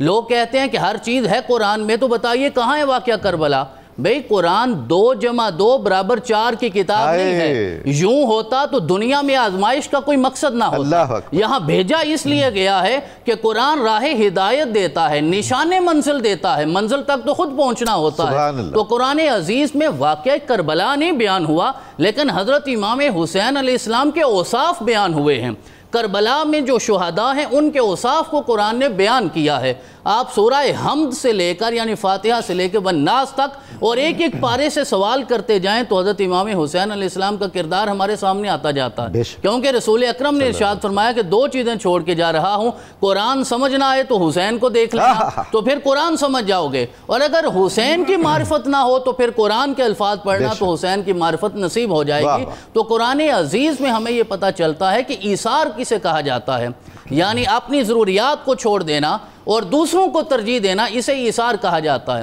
لوگ کہتے ہیں کہ ہر چیز ہے قرآن میں، تو بتائیے کہاں ہے واقعہ کربلا؟ بھئی قرآن 2 + 2 = 4 کی کتاب نہیں ہے۔ یوں ہوتا تو دنیا میں آزمائش کا کوئی مقصد نہ ہوتا۔ یہاں بھیجا اس لیے گیا ہے کہ قرآن راہ ہدایت دیتا ہے، نشان منزل دیتا ہے، منزل تک تو خود پہنچنا ہوتا ہے۔ تو قرآن عزیز میں واقعہ کربلا نہیں بیان ہوا، لیکن حضرت امام حسین علیہ السلام کے اوصاف بیان ہوئے ہیں۔ کربلا میں جو شہداء ہیں ان کے اوصاف کو قرآن نے بیان کیا ہے۔ آپ سورہ حمد سے لے کر، یعنی فاتحہ سے لے کے والناس تک، اور ایک ایک پارے سے سوال کرتے جائیں تو حضرت امام حسین علیہ السلام کا کردار ہمارے سامنے آتا جاتا ہے، کیونکہ رسول اکرم نے ارشاد فرمایا کہ 2 چیزیں چھوڑ کے جا رہا ہوں، قرآن سمجھنا ہے تو حسین کو دیکھ لینا، تو پھر قرآن سمجھ جاؤ گے، اور اگر حسین کی معرفت نہ ہو تو پھر قرآن کے الفاظ پڑھنا تو حسین کی معرفت نصیب ہو جائے گی۔ تو قرآن عزیز میں ہمیں یہ پتہ چلتا ہے کہ ایثار کسے کہا جاتا ہے، یعنی اپنی ضروریات کو چھوڑ دینا اور دوسروں کو ترجیح دینا، اسے ایثار کہا جاتا ہے۔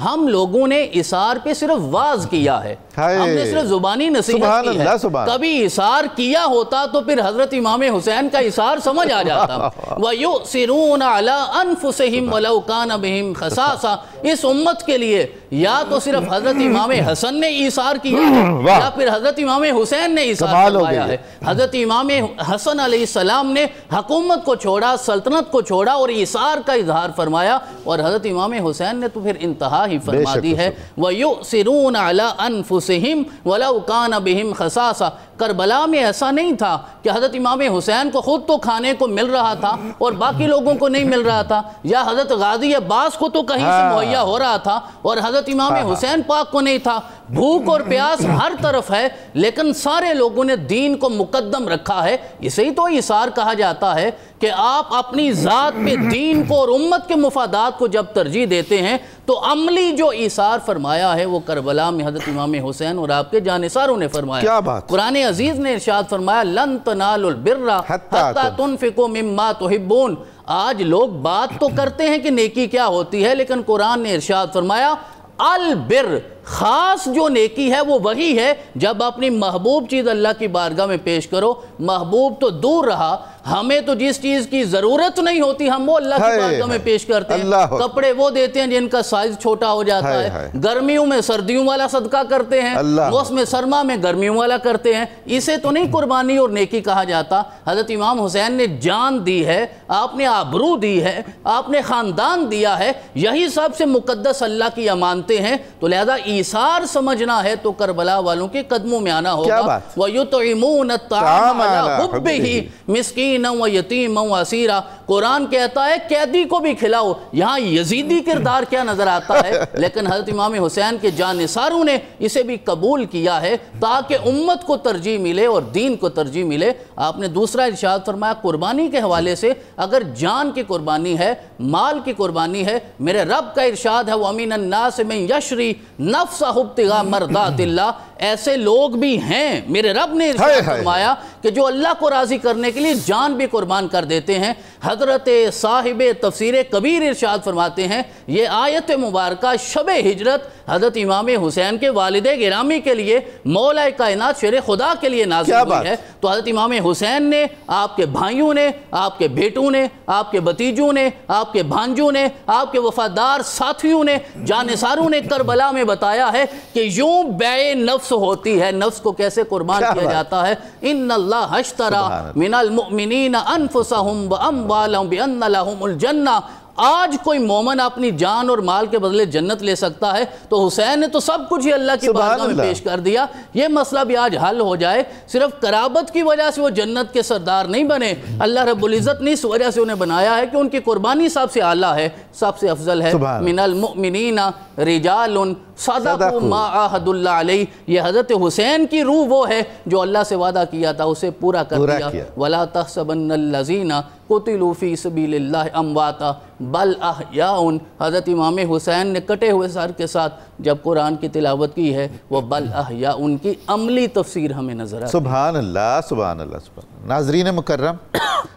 ہم لوگوں نے ایثار پہ صرف واز کیا ہے، ہم نے صرف زبانی نصیحت کی ہے۔ کبھی ایثار کیا ہوتا تو پھر حضرت امام حسین کا ایثار سمجھ آ جاتا۔ وَيُؤْثِرُونَ عَلَىٰ أَنفُسِهِمْ وَلَوْ كَانَ بِهِمْ خَصَاصَةٌ، اس امت کے لیے یا تو صرف حضرت امام حسن نے ایثار کیا ہے یا پھر حضرت امام حسین نے ایثار فرمایا ہے۔ حضرت امام حسن علیہ السلام نے حکومت کو چھوڑا، سلطنت کو چھوڑا اور ایثار کا اظہار فرمایا، اور حضرت امام حسین نے تو پھر انتہا ہی فرما دی ہے۔ وَيُؤْثِرُونَ عَلَىٰ أَنفُسِهِمْ وَلَوْ كَانَ بِهِمْ خَصَاصَةٌ۔ کربلا میں ایسا نہیں تھا کہ حضرت امام حسین کو خود تو کھانے کو مل رہا تھا اور باقی لوگوں کو نہیں مل رہا تھا، یا حضرت غازی عباس کو تو کہیں سے مہیا ہو رہا تھا اور حضرت امام حسین پاک کو نہیں تھا۔ بھوک اور پیاس ہر طرف ہے، لیکن سارے لوگوں نے دین کو مقدم رکھا ہے۔ اسے ہی تو ایثار کہا جاتا ہے کہ آپ اپنی ذات پہ دین کو اور امت کے مفادات کو جب ترجیح دیتے ہیں تو عملی جو ایثار فرمایا ہے وہ کربلا میں حضرت امام حسین اور آپ کے جانثاروں نے فرمایا۔ قرآن عزیز نے ارشاد فرمایا لن تنالوا البر حتی تنفقوا مما تحبون۔ آج لوگ بات تو کرتے ہیں کہ نیکی کیا ہوتی ہے، لیکن قرآن نے ارشاد فرمایا البر، خاص جو نیکی ہے وہ وہی ہے جب اپنی محبوب چیز اللہ کی بارگاہ میں پیش کرو۔ محبوب تو دور رہا، ہمیں تو جس چیز کی ضرورت نہیں ہوتی ہم وہ اللہ کی بارگاہ میں پیش کرتے ہیں۔ کپڑے وہ دیتے ہیں جن کا سائز چھوٹا ہو جاتا ہے، گرمیوں میں سردیوں والا صدقہ کرتے ہیں، موسم سرما میں گرمیوں والا کرتے ہیں۔ اسے تو نہیں قربانی اور نیکی کہا جاتا۔ حضرت امام حسین نے جان دی ہے، آپ نے آبرو دی ہے، آپ نے خاندان دیا ہے، یہی سب سے مقدس اللہ کی امانتیں ہیں۔ تو لہذا ایثار سمجھنا ہے تو کربلا والوں کے قدموں میں آنا ہوگا۔ وَيُطْعِمُونَ الطَّعَامَ عَلَىٰ حُبِّهِ مِسْكِينًا وَيَتِيمًا وَأَسِيرًا۔ قرآن کہتا ہے قیدی کو بھی کھلاؤ. یہاں یزیدی کردار کیا نظر آتا ہے, لیکن حضرت امام حسین کے جانثاروں نے اسے بھی قبول کیا ہے تاکہ امت کو ترجیح ملے اور دین کو ترجیح ملے. آپ نے دوسرا ارشاد فرمایا قربانی کے حوالے سے, اگر جان کی قربانی ہے, مال کی قربانی ہے, میرے رب کا ارشاد ہے وَمِنَ النَّاسِ مَن يَشْرِي نَفْسَهُ ابْتِغَاءَ مَرْضَاتِ اللَّهِ, ایسے لوگ بھی ہیں میرے رب نے ارشاد فرمایا کہ جو اللہ کو راضی کرنے کے لیے جان بھی قربان کر دیتے ہیں. حضرت صاحب تفسیر کبیر ارشاد فرماتے ہیں یہ آیت مبارکہ شب ہجرت حضرت امام حسین کے والد گرامی کے لیے مولا کائنات شیر خدا کے لیے نازل ہوئی ہے. تو حضرت امام حسین نے, آپ کے بھائیوں نے, آپ کے بیٹوں نے, آپ کے بتیجوں نے, آپ کے بھانجوں نے, آپ کے وفادار ساتھیوں نے, جانثاروں نے کربلا میں بتایا ہے کہ یوں بیع نفس ہوتی ہے, نفس کو کیسے قربان کیا جاتا ہے. ان اللہ اشترى من المؤمنین انفسهم واموالهم بان لهم الجنہ. آج کوئی مومن اپنی جان اور مال کے بدلے جنت لے سکتا ہے, تو حسین نے تو سب کچھ ہی اللہ کی بارگاہ میں پیش کر دیا. یہ مسئلہ بھی آج حل ہو جائے. صرف قرابت کی وجہ سے وہ جنت کے سردار نہیں بنے, اللہ رب العزت نے اس وجہ سے انہیں بنایا ہے کہ ان کی قربانی سب سے اعلیٰ ہے, سب سے افضل ہے. من المؤمنین رجال صدقوا ما عاہدوا اللہ علیہ. یہ حضرت حسین کی روح وہ ہے جو اللہ سے وعدہ کیا تھا اسے پورا کر دیا. وَلَا تَحْسَبَنَّ الَّذِينَ قُتِلُوا فِي سَبِيلِ اللَّهِ أَمْوَاتًا بَلْ أَحْيَاءٌ. حضرت امام حسین نے کٹے ہوئے سر کے ساتھ جب قرآن کی تلاوت کی ہے, وہ بل احیاء ان کی عملی تفسیر ہمیں نظر آتی. سبحان اللہ, سبحان اللہ, سبحان اللہ. ناظرین مکرم,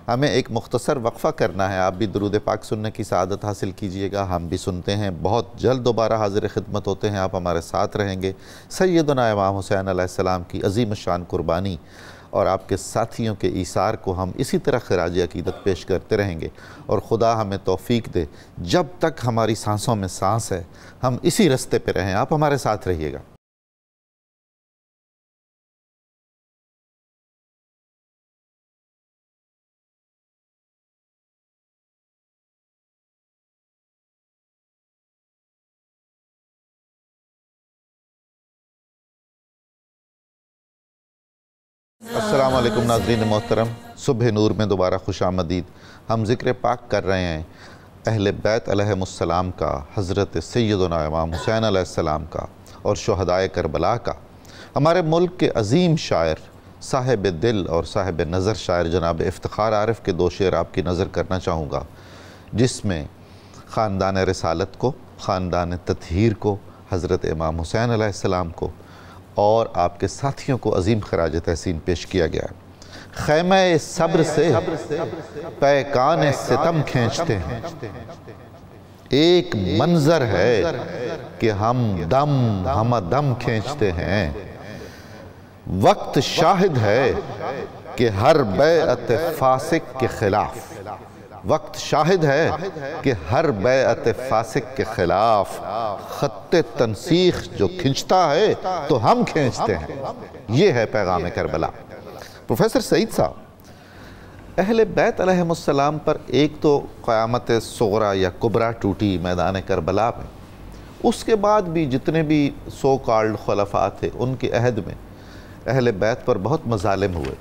ہمیں ایک مختصر وقفہ کرنا ہے. آپ بھی درود پاک سننے کی سعادت حاصل کیجئے گا, ہم بھی سنتے ہیں. بہت جلد دوبارہ حاضر خدمت ہوتے ہیں, آپ ہمارے ساتھ رہیں گے. سیدنا امام حسین علیہ السلام کی عظیم الشان قربانی اور آپ کے ساتھیوں کے ایثار کو ہم اسی طرح خراج عقیدت پیش کرتے رہیں گے, اور خدا ہمیں توفیق دے جب تک ہماری سانسوں میں سانس ہے ہم اسی رستے پہ رہیں. آپ ہمارے ساتھ رہیے گا. السلام علیکم ناظرین محترم, صبح نور میں دوبارہ خوش آمدید. ہم ذکر پاک کر رہے ہیں اہل بیت علیہ السلام کا, حضرت سیدنا امام حسین علیہ السلام کا اور شہدائے کربلا کا. ہمارے ملک کے عظیم شاعر, صاحب دل اور صاحب نظر شاعر جناب افتخار عارف کے دو شعر آپ کی نظر کرنا چاہوں گا, جس میں خاندان رسالت کو, خاندان تطہیر کو, حضرت امام حسین علیہ السلام کو اور آپ کے ساتھیوں کو عظیم خراج تحسین پیش کیا گیا ہے. خیمہ صبر سے پیکان ستم کھینچتے ہیں, ایک منظر ہے کہ ہم دم کھینچتے ہیں. وقت شاہد ہے کہ ہر بیعت فاسق کے خلاف, وقت شاہد ہے کہ ہر بیعت فاسق کے خلاف خط تنسیخ جو کھنچتا ہے تو ہم کھینچتے ہیں. یہ ہے پیغام کربلا. پروفیسر سعید صاحب, اہل بیت علیہ السلام پر ایک تو قیامت صغرا یا کبرا ٹوٹی میدان کربلا میں, اس کے بعد بھی جتنے بھی سو کالڈ خلفاء تھے ان کے عہد میں اہل بیت پر بہت مظالم ہوئے.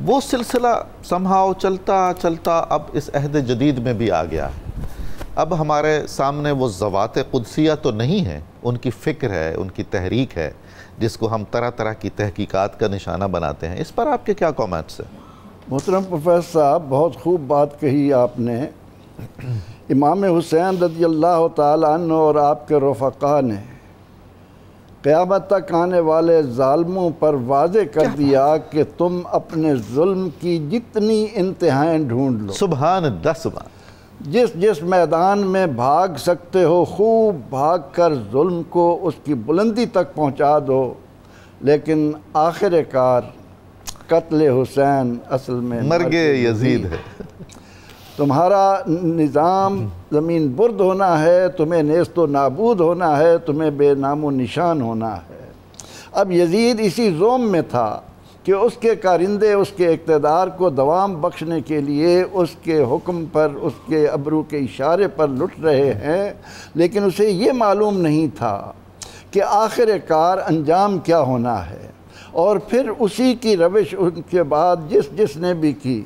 وہ سلسلہ سمہاؤ چلتا چلتا اب اس عہد جدید میں بھی آ گیا ہے. اب ہمارے سامنے وہ ذوات قدسیہ تو نہیں ہے, ان کی فکر ہے, ان کی تحریک ہے, جس کو ہم طرح طرح کی تحقیقات کا نشانہ بناتے ہیں. اس پر آپ کے کیا کامنٹس ہیں؟ محترم پروفیسر صاحب, بہت خوب بات کہی آپ نے. امام حسین رضی اللہ تعالیٰ عنہ اور آپ کے رفقا نے قیامت تک آنے والے ظالموں پر واضح کر دیا کہ تم اپنے ظلم کی جتنی انتہائیں ڈھونڈ لو, سبحان اللہ, سبحان, جس میدان میں بھاگ سکتے ہو خوب بھاگ کر ظلم کو اس کی بلندی تک پہنچا دو, لیکن آخر کار قتل حسین اصل میں مرگ یزید ہے. تمہارا نظام زمین برد ہونا ہے, تمہیں نیست و نابود ہونا ہے, تمہیں بے نام و نشان ہونا ہے. اب یزید اسی زوم میں تھا کہ اس کے کارندے اس کے اقتدار کو دوام بخشنے کے لیے اس کے حکم پر, اس کے ابرو کے اشارے پر لٹ رہے ہیں, لیکن اسے یہ معلوم نہیں تھا کہ آخر کار انجام کیا ہونا ہے. اور پھر اسی کی روش ان کے بعد جس نے بھی کی,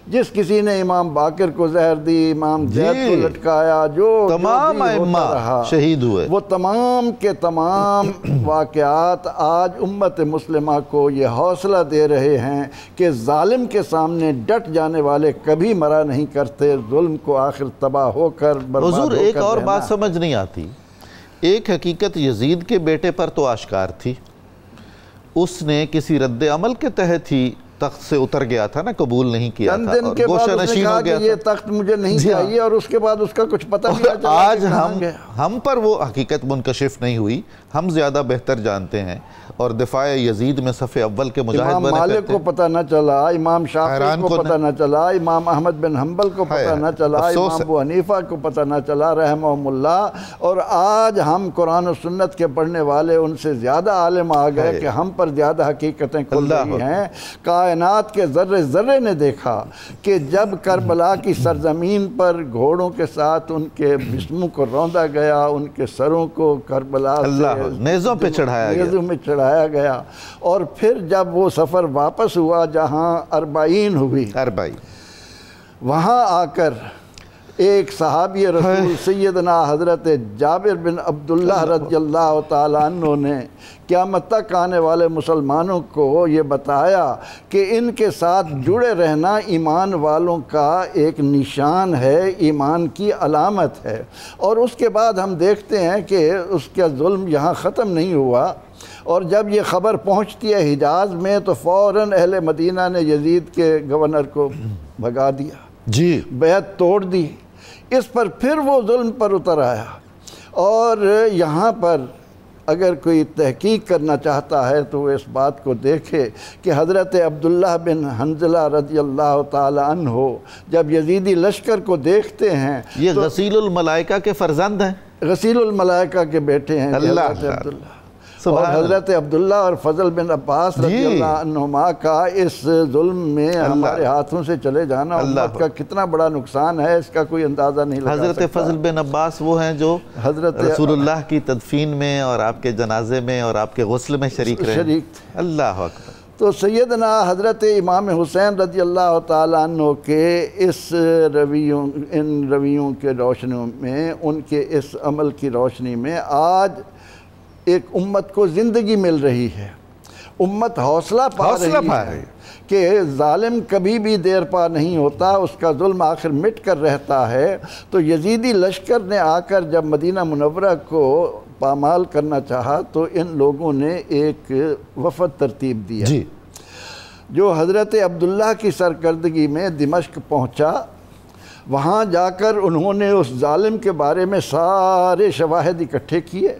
جس کسی نے امام باقر کو زہر دی، امام زید کو لٹکایا، جو تمام ائمہ شہید ہوئے، وہ تمام کے تمام واقعات آج امت مسلمہ کو یہ حوصلہ دے رہے ہیں کہ ظالم کے سامنے ڈٹ جانے والے کبھی مرا نہیں کرتے، ظلم کو آخر تباہ ہو کر برباد ہو کر حضور ایک اور بات سمجھ نہیں آتی، ایک حقیقت یزید کے بیٹے پر تو آشکار تھی، اس نے کسی رد عمل کے تحت ہی تخت سے اتر گیا تھا نا، قبول نہیں کیا تھا، چند دن کے بعد اس نے کہا کہ یہ تخت مجھے نہیں چاہیے، اور اس کے بعد اس کا کچھ پتہ بھی نہیں چلا۔ آج ہم پر وہ حقیقت منکشف نہیں ہوئی، ہم زیادہ بہتر جانتے ہیں، اور دفاع یزید میں صف اول کے مجاہد بنے امام مالک کو پتہ نہ چلا، امام شافعی کو پتہ نہ چلا، امام احمد بن حنبل کو پتہ نہ چلا، امام ابو حنیفہ کو پتہ نہ چلا رحمہم اللہ، اور آج ہم قرآن و سنت کے پڑھنے والے ان سے زیادہ عالم آ گئے کہ ہم پر زیادہ حقیقتیں کھل رہی ہیں۔ کائنات کے ذرے ذرے نے دیکھا کہ جب کربلا کی سرزمین پر گھوڑوں کے ساتھ ان کے جسموں کو روندا گیا، ان کے سروں کو کربلا سے نیزوں پہ چڑھایا گیا، اور پھر جب وہ سفر واپس ہوا جہاں اربعین ہوئی، وہاں آ کر ایک صحابی رسول سیدنا حضرت جابر بن عبداللہ رضی اللہ تعالیٰ عنہ نے قیامت تک آنے والے مسلمانوں کو یہ بتایا کہ ان کے ساتھ جڑے رہنا ایمان والوں کا ایک نشان ہے، ایمان کی علامت ہے۔ اور اس کے بعد ہم دیکھتے ہیں کہ اس کا ظلم یہاں ختم نہیں ہوا، اور جب یہ خبر پہنچتی ہے حجاز میں تو فوراً اہل مدینہ نے یزید کے گورنر کو بھگا دیا، بیعت توڑ دی۔ اس پر پھر وہ ظلم پر اتر آیا، اور یہاں پر اگر کوئی تحقیق کرنا چاہتا ہے تو وہ اس بات کو دیکھے کہ حضرت عبداللہ بن حنظلہ رضی اللہ تعالی عنہ جب یزیدی لشکر کو دیکھتے ہیں، یہ غسیل الملائکہ کے فرزند ہیں، غسیل الملائکہ کے بیٹے ہیں حضرت عبداللہ، اور حضرت عبداللہ اور فضل بن عباس رضی اللہ عنہما کا اس ظلم میں ہمارے ہاتھوں سے چلے جانا امت کا کتنا بڑا نقصان ہے، اس کا کوئی اندازہ نہیں لگا سکتا۔ حضرت فضل بن عباس وہ ہیں جو حضرت رسول اللہ کی تدفین میں اور آپ کے جنازے میں اور آپ کے غسل میں شریک رہے۔ اللہ اکبر۔ تو سیدنا حضرت امام حسین رضی اللہ تعالیٰ عنہ کے ان رویوں کے روشنی میں، ان کے اس عمل کی روشنی میں آج ایک امت کو زندگی مل رہی ہے، امت حوصلہ پا رہی ہے کہ ظالم کبھی بھی دیر پا نہیں ہوتا، اس کا ظلم آخر مٹ کر رہتا ہے۔ تو یزیدی لشکر نے آ کر جب مدینہ منورہ کو پامال کرنا چاہا تو ان لوگوں نے ایک وفد ترتیب دیا جو حضرت عبداللہ کی سرکردگی میں دمشق پہنچا۔ وہاں جا کر انہوں نے اس ظالم کے بارے میں سارے شواہد اکٹھے کیے،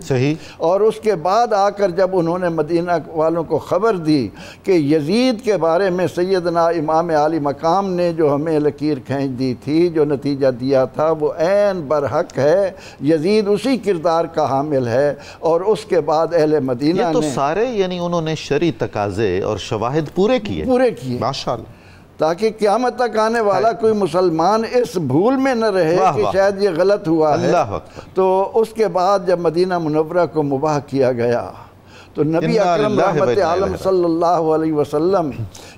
اور اس کے بعد آ کر جب انہوں نے مدینہ والوں کو خبر دی کہ یزید کے بارے میں سیدنا امام عالی مقام نے جو ہمیں لکیر کھینچ دی تھی، جو نتیجہ دیا تھا وہ عین برحق ہے، یزید اسی کردار کا حامل ہے، اور اس کے بعد اہل مدینہ یہ تو سارے یعنی انہوں نے شرعی تقاضے اور شواہد پورے کیے ماشاءاللہ، تاکہ قیامت تک آنے والا کوئی مسلمان اس بھول میں نہ رہے کہ شاید یہ غلط ہوا ہے۔ تو اس کے بعد جب مدینہ منورہ کو مباح کیا گیا تو نبی اکرم رحمت عالم صلی اللہ علیہ وسلم،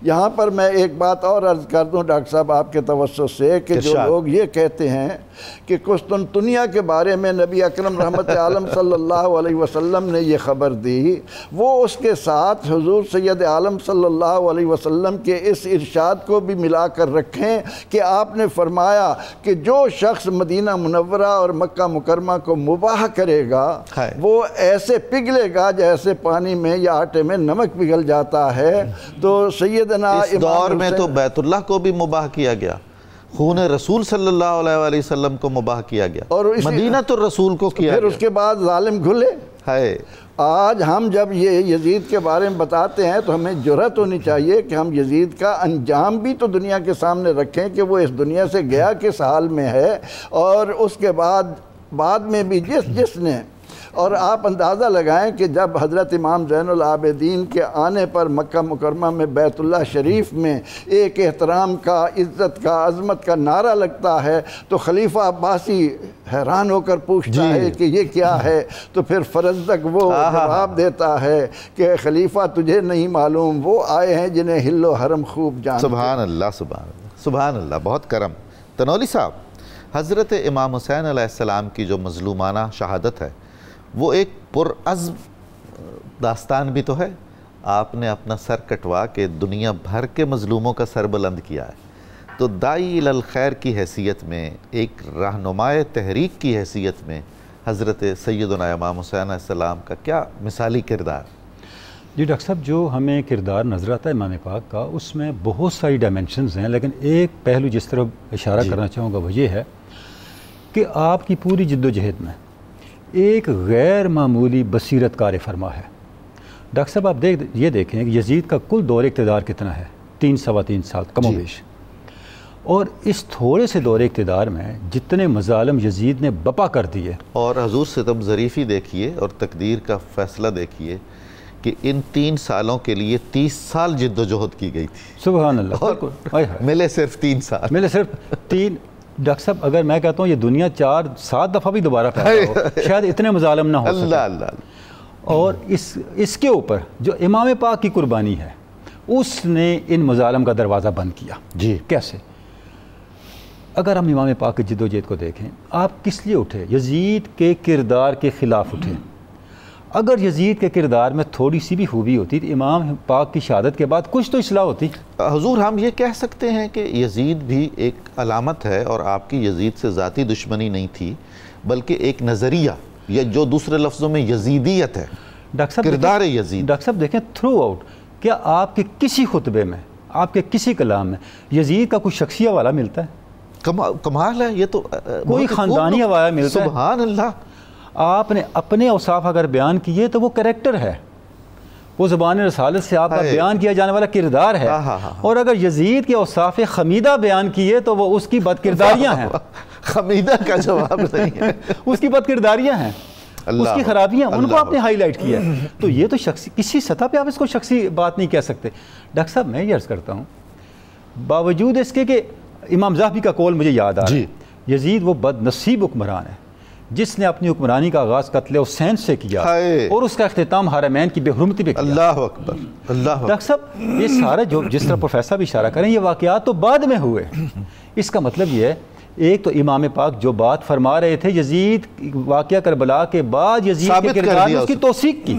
یہاں پر میں ایک بات اور عرض کر دوں ڈاکٹر صاحب آپ کے توسط سے، کہ جو لوگ یہ کہتے ہیں کہ قسطنطنیہ کے بارے میں نبی اکرم رحمت عالم صلی اللہ علیہ وسلم نے یہ خبر دی، وہ اس کے ساتھ حضور سید عالم صلی اللہ علیہ وسلم کے اس ارشاد کو بھی ملا کر رکھیں کہ آپ نے فرمایا کہ جو شخص مدینہ منورہ اور مکہ مکرمہ کو مباح کرے گا وہ ایسے پگھلے گا جیسے پانی میں یا آٹے میں نمک پگھل جاتا ہے۔ تو سیدنا اس دور میں تو بیت اللہ کو بھی مباح کیا گیا، خون رسول صلی اللہ علیہ وآلہ وسلم کو مباح کیا گیا، اور مدینہ تو رسول کو کیا گیا، پھر اس کے بعد ظالم گھلے۔ آج ہم جب یہ یزید کے بارے میں بتاتے ہیں تو ہمیں جرأت ہونی چاہیے کہ ہم یزید کا انجام بھی تو دنیا کے سامنے رکھیں کہ وہ اس دنیا سے گیا کس حال میں ہے، اور اس کے بعد میں بھی جس نے، اور آپ اندازہ لگائیں کہ جب حضرت امام زین العابدین کے آنے پر مکہ مکرمہ میں بیت اللہ شریف میں ایک احترام کا، عزت کا، عظمت کا نعرہ لگتا ہے تو خلیفہ عباسی حیران ہو کر پوچھتا ہے کہ یہ کیا ہے، تو پھر فرزدق وہ جواب دیتا ہے کہ خلیفہ تجھے نہیں معلوم، وہ آئے ہیں جنہیں حل و حرم خوب جانتے۔ سبحان اللہ، سبحان اللہ۔ سبحان اللہ، بہت کرم۔ تنولی صاحب، حضرت امام حسین علیہ السلام کی جو مظلومانہ شہادت ہے وہ ایک پرعزم داستان بھی تو ہے۔ آپ نے اپنا سر کٹوا کے دنیا بھر کے مظلوموں کا سر بلند کیا ہے، تو داعی الی الخیر کی حیثیت میں، ایک رہنمائے تحریک کی حیثیت میں حضرت سیدنا امام حسین علیہ السلام کا کیا مثالی کردار؟ جی ڈاکٹر صاحب، جو ہمیں کردار نظر آتا ہے امام پاک کا، اس میں بہت ساری ڈائمنشنز ہیں، لیکن ایک پہلو جس طرف اشارہ کرنا چاہوں گا وہ یہ ہے کہ آپ کی پوری جد و جہد میں ایک غیر معمولی بصیرت کار فرما ہے۔ ڈاکٹر صاحب، آپ یہ دیکھیں کہ یزید کا کل دور اقتدار کتنا ہے؟ 3-3.25 سال کم و بیش، اور اس تھوڑے سے دور اقتدار میں جتنے مظالم یزید نے بپا کر دیے، اور حضور ستم ظریفی دیکھیے اور تقدیر کا فیصلہ دیکھیے کہ ان 3 سالوں کے لیے 30 سال جد و جہد کی گئی تھی۔ سبحان اللہ، اور ملے صرف 3 سال، ملے صرف 3۔ ڈاکٹر صاحب، اگر میں کہتا ہوں یہ دنیا 4-7 دفعہ بھی دوبارہ پیدا ہو، شاید اتنے مظالم نہ ہو سکے۔ اللہ اللہ۔ اور اس کے اوپر جو امام پاک کی قربانی ہے، اس نے ان مظالم کا دروازہ بند کیا۔ جی کیسے؟ اگر ہم امام پاک کی جد و جہد کو دیکھیں، آپ کس لیے اٹھے؟ یزید کے کردار کے خلاف اٹھے۔ اگر یزید کے کردار میں تھوڑی سی بھی خوبی ہوتی تو امام پاک کی شہادت کے بعد کچھ تو اصلاح ہوتی۔ حضور، ہم یہ کہہ سکتے ہیں کہ یزید بھی ایک علامت ہے، اور آپ کی یزید سے ذاتی دشمنی نہیں تھی بلکہ ایک نظریہ، یا جو دوسرے لفظوں میں یزیدیت ہے، کردار یزید۔ ڈاکٹر صاحب دیکھیں، تھرو آؤٹ کیا آپ کے کسی خطبے میں، آپ کے کسی کلام میں یزید کا کوئی شخصی حوالہ ملتا ہے؟ کمال ہے، یہ تو کوئی خاندانی حوالہ ملتا ہے؟ سبحان اللہ۔ آپ نے اپنے اوصاف اگر بیان کیے تو وہ کریکٹر ہے، وہ زبان رسالت سے آپ کا بیان کیا جانے والا کردار ہے، اور اگر یزید کے اوصاف خمیدہ بیان کیے تو وہ اس کی بد کرداریاں ہیں۔ خمیدہ کا جواب نہیں ہے، اس کی بد کرداریاں ہیں، اس کی خرابیاں، ان کو آپ نے ہائی لائٹ کیا ہے۔ تو یہ تو شخصی، کسی سطح پہ آپ اس کو شخصی بات نہیں کہہ سکتے۔ ڈاکٹر صاحب، میں یہ عرض کرتا ہوں، باوجود اس کے کہ امام ذہبی کا قول مجھے یاد آ رہا ہے، یزید وہ بد نصیب حکمران ہے جس نے اپنی حکمرانی کا آغاز قتل حسین سے کیا اور اس کا اختتام حرمین کی بے حرمتی پہ کیا۔ اللہ اکبر، اللہ اکبر۔ ڈاکٹر صاحب، یہ سارا جو جس طرح پروفیسر بھی اشارہ کریں، یہ واقعات تو بعد میں ہوئے۔ اس کا مطلب یہ ہے، ایک تو امام پاک جو بات فرما رہے تھے یزید واقعہ کربلا کے بعد یزید کے کردار میں اس کی توثیق کی،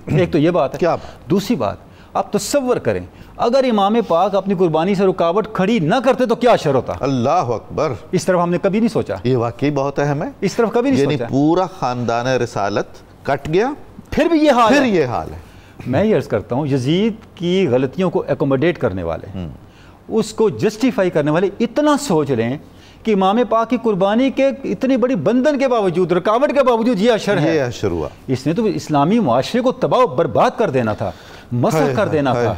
ایک تو یہ بات ہے۔ دوسری بات، آپ تصور کریں اگر امام پاک اپنی قربانی سے رکاوٹ کھڑی نہ کرتے تو کیا اشر ہوتا؟ اللہ اکبر۔ اس طرف ہم نے کبھی نہیں سوچا، یہ واقعی بہت اہم ہے، اس طرف کبھی نہیں سوچا، یعنی پورا خاندان رسالت کٹ گیا، پھر بھی یہ حال ہے۔ میں یہ عرض کرتا ہوں، یزید کی غلطیوں کو ایکوموڈیٹ کرنے والے، اس کو جسٹیفائی کرنے والے اتنا سوچ لیں کہ امام پاک کی قربانی کے اتنی بڑی بندھن کے باوجود، رکاوٹ کے باوجود یہ اشر ہے، یہ اشر ہوا۔ اس نے تو اسلامی معاشرے کو تباہ و برباد کر دینا تھا، مسخ کر دینا تھا۔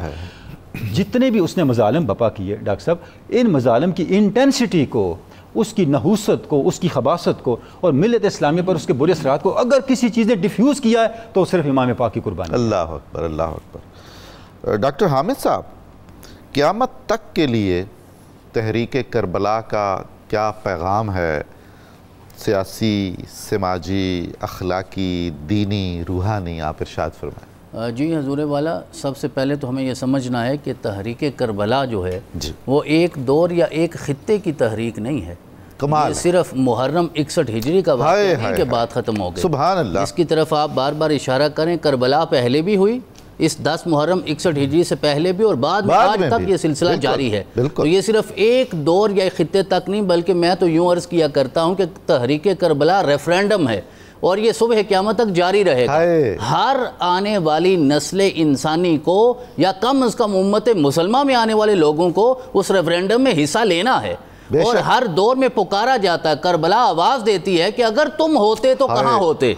جتنے بھی اس نے مظالم بپا کیے ڈاکٹر صاحب، ان مظالم کی انٹینسٹی کو، اس کی نحوست کو، اس کی خباثت کو اور ملت اسلامی پر اس کے برے اثرات کو اگر کسی چیز نے ڈیفیوز کیا ہے تو صرف امام پاک کی قربانی۔ اللہ اکبر، اللہ اکبر۔ ڈاکٹر حامد صاحب، قیامت تک کے لیے تحریک کربلا کا کیا پیغام ہے؟ سیاسی، سماجی، اخلاقی، دینی، روحانی، آپ ارشاد فرمائیں۔ جی حضور والا، سب سے پہلے تو ہمیں یہ سمجھنا ہے کہ تحریک کربلا جو ہے وہ ایک دور یا ایک خطے کی تحریک نہیں ہے، یہ صرف محرم 61 ہجری کا واقعہ نہیں کہ بات ختم ہو گئی۔ سبحان اللہ۔ اس کی طرف آپ بار بار اشارہ کریں، کربلا پہلے بھی ہوئی، اس 10 محرم 61 ہجری سے پہلے بھی، اور بعد میں آج تک یہ سلسلہ جاری ہے۔ تو یہ صرف ایک دور یا ایک خطے تک نہیں، بلکہ میں تو یوں عرض کیا کرتا ہوں کہ تحریک کربلا ریفرینڈم ہے، اور یہ صبح قیامت تک جاری رہے گا۔ ہر آنے والی نسل انسانی کو، یا کم از کم امت مسلمہ میں آنے والے لوگوں کو اس ریفرینڈم میں حصہ لینا ہے، اور ہر دور میں پکارا جاتا ہے، کربلا آواز دیتی ہے کہ اگر تم ہوتے تو کہاں ہوتے۔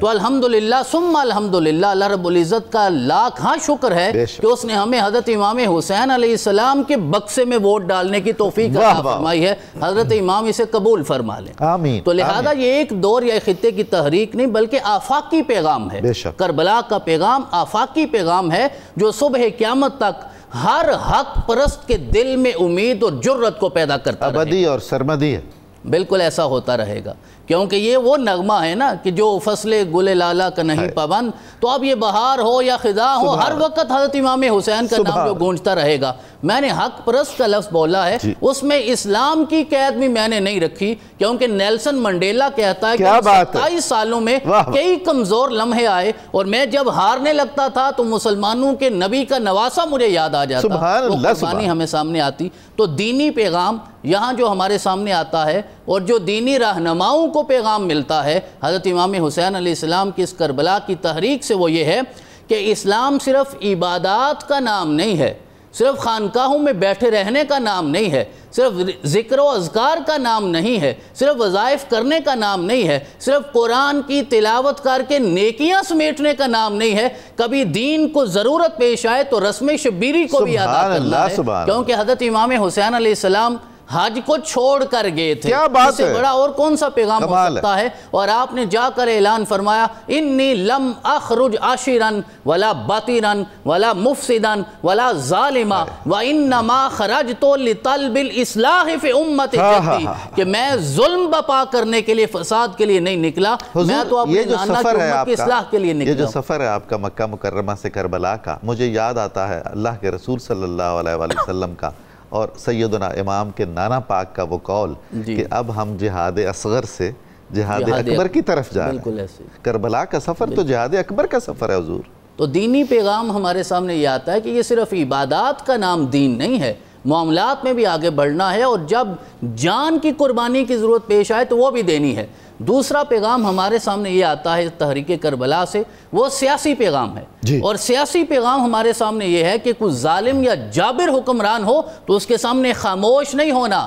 تو الحمدللہ ثم الحمدللہ، اللہ رب العزت کا لاکھ شکر ہے کہ اس نے ہمیں حضرت امام حسین علیہ السلام کے بکسے میں ووٹ ڈالنے کی توفیق عطا فرمائی ہے۔ حضرت امام اسے قبول فرما لیں۔ تو لہذا یہ ایک دور یا خطے کی تحریک نہیں بلکہ آفاقی پیغام ہے۔ کربلا کا پیغام آفاقی پیغام ہے جو صبح قیامت تک ہر حق پرست کے دل میں امید اور جرت کو پیدا کرتا رہے گا، ابدی اور سرمدی ہے۔ بالکل ایسا ہوتا رہے گا، کیونکہ یہ وہ نغمہ ہے نا کہ جو فصل گل لالا کا نہیں پابند، تو اب یہ بہار ہو یا خزاں ہو، ہر وقت حضرت امام حسین کا نام جو گونجتا رہے گا۔ میں نے حق پرست کا لفظ بولا ہے، اس میں اسلام کی قید بھی میں نے نہیں رکھی، کیونکہ نیلسن منڈیلا کہتا ہے کہ 27 سالوں میں کئی کمزور لمحے آئے، اور میں جب ہارنے لگتا تھا تو مسلمانوں کے نبی کا نواسہ مجھے یاد آ جاتا، وہ قربانی ہمیں سامنے آتی۔ تو دینی پیغام یہاں جو ہمارے سامنے آتا ہے، اور جو دینی رہنماؤں کو پیغام ملتا ہے حضرت امام حسین علیہ السلام کی اس کربلا کی تحریک سے، وہ یہ ہے کہ اسلام صرف عبادات کا نام نہیں ہے، صرف خانقاہوں میں بیٹھے رہنے کا نام نہیں ہے، صرف ذکر و اذکار کا نام نہیں ہے، صرف وظائف کرنے کا نام نہیں ہے، صرف قرآن کی تلاوت کر کے نیکیاں سمیٹنے کا نام نہیں ہے، کبھی دین کو ضرورت پیش آئے تو رسم شبیری کو بھی ادا کرنا ہے، کیونکہ حضرت امام حسین علیہ السلام حج کو چھوڑ کر گئے تھے، اس سے بڑا اور کون سا پیغام ہو سکتا ہے؟ اور آپ نے جا کر اعلان فرمایا انی لم اخرج عاشرا ولا باطرا ولا مفسدا ولا ظالما وانما خرجت لطلب الاصلاح فی امت جدی، کہ میں ظلم بپا کرنے کے لیے، فساد کے لیے نہیں نکلا، میں تو اپنے نانا کی امت کی اصلاح کے لیے نکلا۔ یہ جو سفر ہے آپ کا مکہ مکرمہ سے کربلا کا، مجھے یاد آتا ہے اللہ کے رسول صلی اللہ علیہ وآلہ وسلم کا اور سیدنا امام کے نانا پاک کا وہ قول کہ اب ہم جہاد اصغر سے جہاد اکبر کی طرف جا رہے ہیں۔ کربلا کا سفر تو جہاد اکبر کا سفر ہے حضور۔ تو دینی پیغام ہمارے سامنے یہ آتا ہے کہ یہ صرف عبادات کا نام دین نہیں ہے، معاملات میں بھی آگے بڑھنا ہے، اور جب جان کی قربانی کی ضرورت پیش آئے تو وہ بھی دینی ہے۔ دوسرا پیغام ہمارے سامنے یہ آتا ہے تحریک کربلا سے، وہ سیاسی پیغام ہے، اور سیاسی پیغام ہمارے سامنے یہ ہے کہ کوئی ظالم یا جابر حکمران ہو تو اس کے سامنے خاموش نہیں ہونا،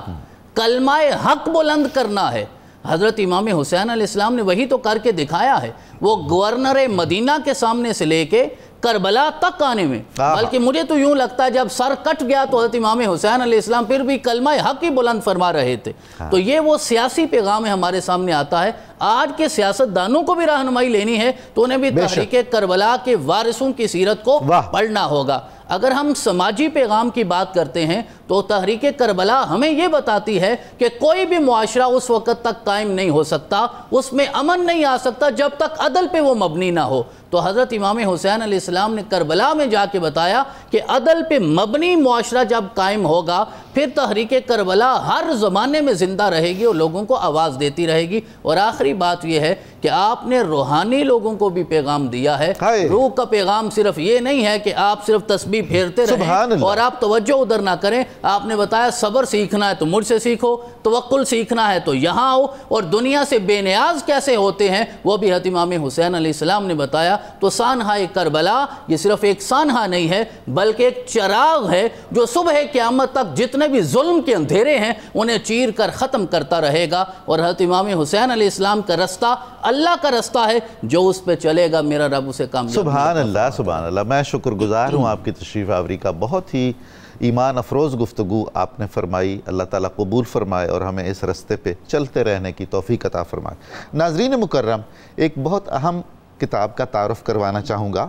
کلمہ حق بلند کرنا ہے۔ حضرت امام حسین علیہ السلام نے وہی تو کر کے دکھایا ہے، وہ گورنر مدینہ کے سامنے سے لے کے کربلا تک آنے میں، بلکہ مجھے تو یوں لگتا ہے جب سر کٹ گیا تو حضرت امام حسین علیہ السلام پھر بھی کلمہ حق ہی بلند فرما رہے تھے۔ تو یہ وہ سیاسی پیغام ہمارے سامنے آتا ہے۔ آج کے سیاستدانوں کو بھی رہنمائی لینی ہے تو انہیں بھی تحریک کربلا کے وارثوں کی سیرت کو پڑھنا ہوگا۔ اگر ہم سماجی پیغام کی بات کرتے ہیں تو تحریک کربلا ہمیں یہ بتاتی ہے کہ کوئی بھی معاشرہ اس وقت تک قائم نہیں ہو سکتا، اس میں امن نہیں آ سکتا جب تک عدل پہ وہ مبنی نہ ہو۔ تو حضرت امام حسین علیہ السلام نے کربلا میں جا کے بتایا کہ عدل پہ مبنی معاشرہ جب قائم ہوگا پھر تحریک کربلا ہر زمانے میں زندہ رہے گی اور لوگوں کو آواز دیتی رہے گی۔ اور آخری بات یہ ہے کہ آپ نے روحانی لوگوں کو بھی پیغام دیا ہے۔ روح کا پیغام صرف یہ نہیں ہے کہ آپ صرف تسبیح پھیرتے رہیں اور آپ توجہ ادھر نہ کریں۔ آپ نے بتایا صبر سیکھنا ہے تو مجھ سے سیکھو، توکل سیکھنا ہے تو یہاں آؤ، اور دنیا سے بے نیاز کیسے ہوتے ہیں وہ بھی حضرت امام حسین علیہ السلام نے بتایا۔ تو سانحہ کربلا یہ صرف ایک سانحہ نہیں ہے بلکہ ایک چراغ ہے جو صبح قیامت تک جتنے بھی ظلم کے اندھیرے ہیں انہیں چیر کر ختم کرتا رہے گا۔ اور حضرت امام حسین علیہ السلام کا رستہ اللہ کا رستہ ہے، جو اس پہ چلے گا میرا رب اسے کامیاب۔ سبحان اللہ، سبحان اللہ۔ میں شکر گزار ہوں آپ کی تشریف آوری کا، بہت ہی ایمان افروز گفتگو آپ نے فرمائی۔ اللہ تعالیٰ قبول فرمائے اور ہمیں اس رستے پہ چلتے رہنے کی توفیق عطا فرمائے۔ ناظرین مکرم، ایک بہت اہم کتاب کا تعارف کروانا چاہوں گا،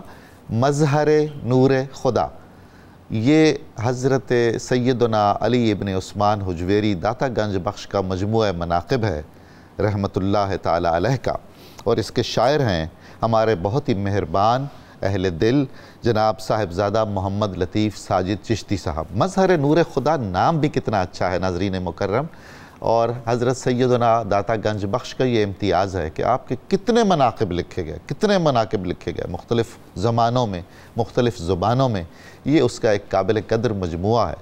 مظہر نور خدا۔ یہ حضرت سیدنا علی ابن عثمان حجویری داتا گنج بخش کا مجموعہ مناقب ہے رحمت اللہ تعالی علیہ کا، اور اس کے شاعر ہیں ہمارے بہت ہی مہربان اہل دل جناب صاحبزادہ محمد لطیف ساجد چشتی صاحب۔ مظہر نور خدا نام بھی کتنا اچھا ہے ناظرین مکرم، اور حضرت سیدنا داتا گنج بخش کا یہ امتیاز ہے کہ آپ کے کتنے مناقب لکھے گئے مختلف زمانوں میں، مختلف زبانوں میں۔ یہ اس کا ایک قابل قدر مجموعہ ہے،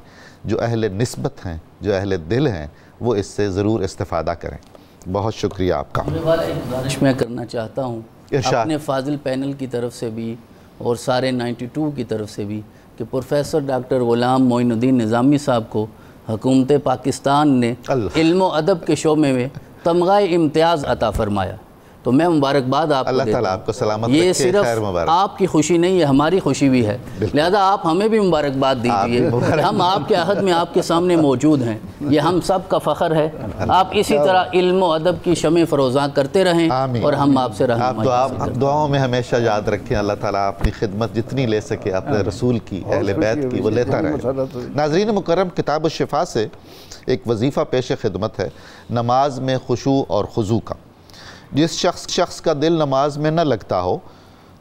جو اہل نسبت ہیں، جو اہل دل ہیں، وہ اس سے ضرور استفادہ کریں۔ بہت شکریہ آپ کا۔ ایک گزارش میں کرنا چاہتا ہوں اپنے فاضل پینل کی طرف سے بھی اور سارے 92 کی طرف سے بھی کہ پروفیسر ڈاکٹر غلام معین الدین نظامی صاحب کو حکومت پاکستان نے علم و ادب کے شعبے میں تمغہ امتیاز عطا فرمایا، تو میں مبارکباد آپ کو اللہ تعالیٰ آپ کو سلامت رکھے، یہ صرف آپ کی خوشی نہیں ہے، ہماری خوشی بھی ہے، لہذا آپ ہمیں بھی مبارکباد دیجیے کہ ہم آپ کے عہد میں آپ کے سامنے موجود ہیں، یہ ہم سب کا فخر ہے۔ آپ اسی طرح علم و ادب کی شمع فروزاں کرتے رہیں اور ہم آپ سے رہنمائی حاصل کریں۔ آپ دعاؤں میں ہمیشہ یاد رکھیں، اللہ تعالیٰ اپنی خدمت جتنی لے سکے اپنے رسول کی، اہل بیت کی، وہ لیتا رہے۔ ناظرین مکرم، کتاب الشفا سے ایک وظیفہ پیش خدمت ہے، نماز میں خشوع اور خضوع کا۔ جس شخص کا دل نماز میں نہ لگتا ہو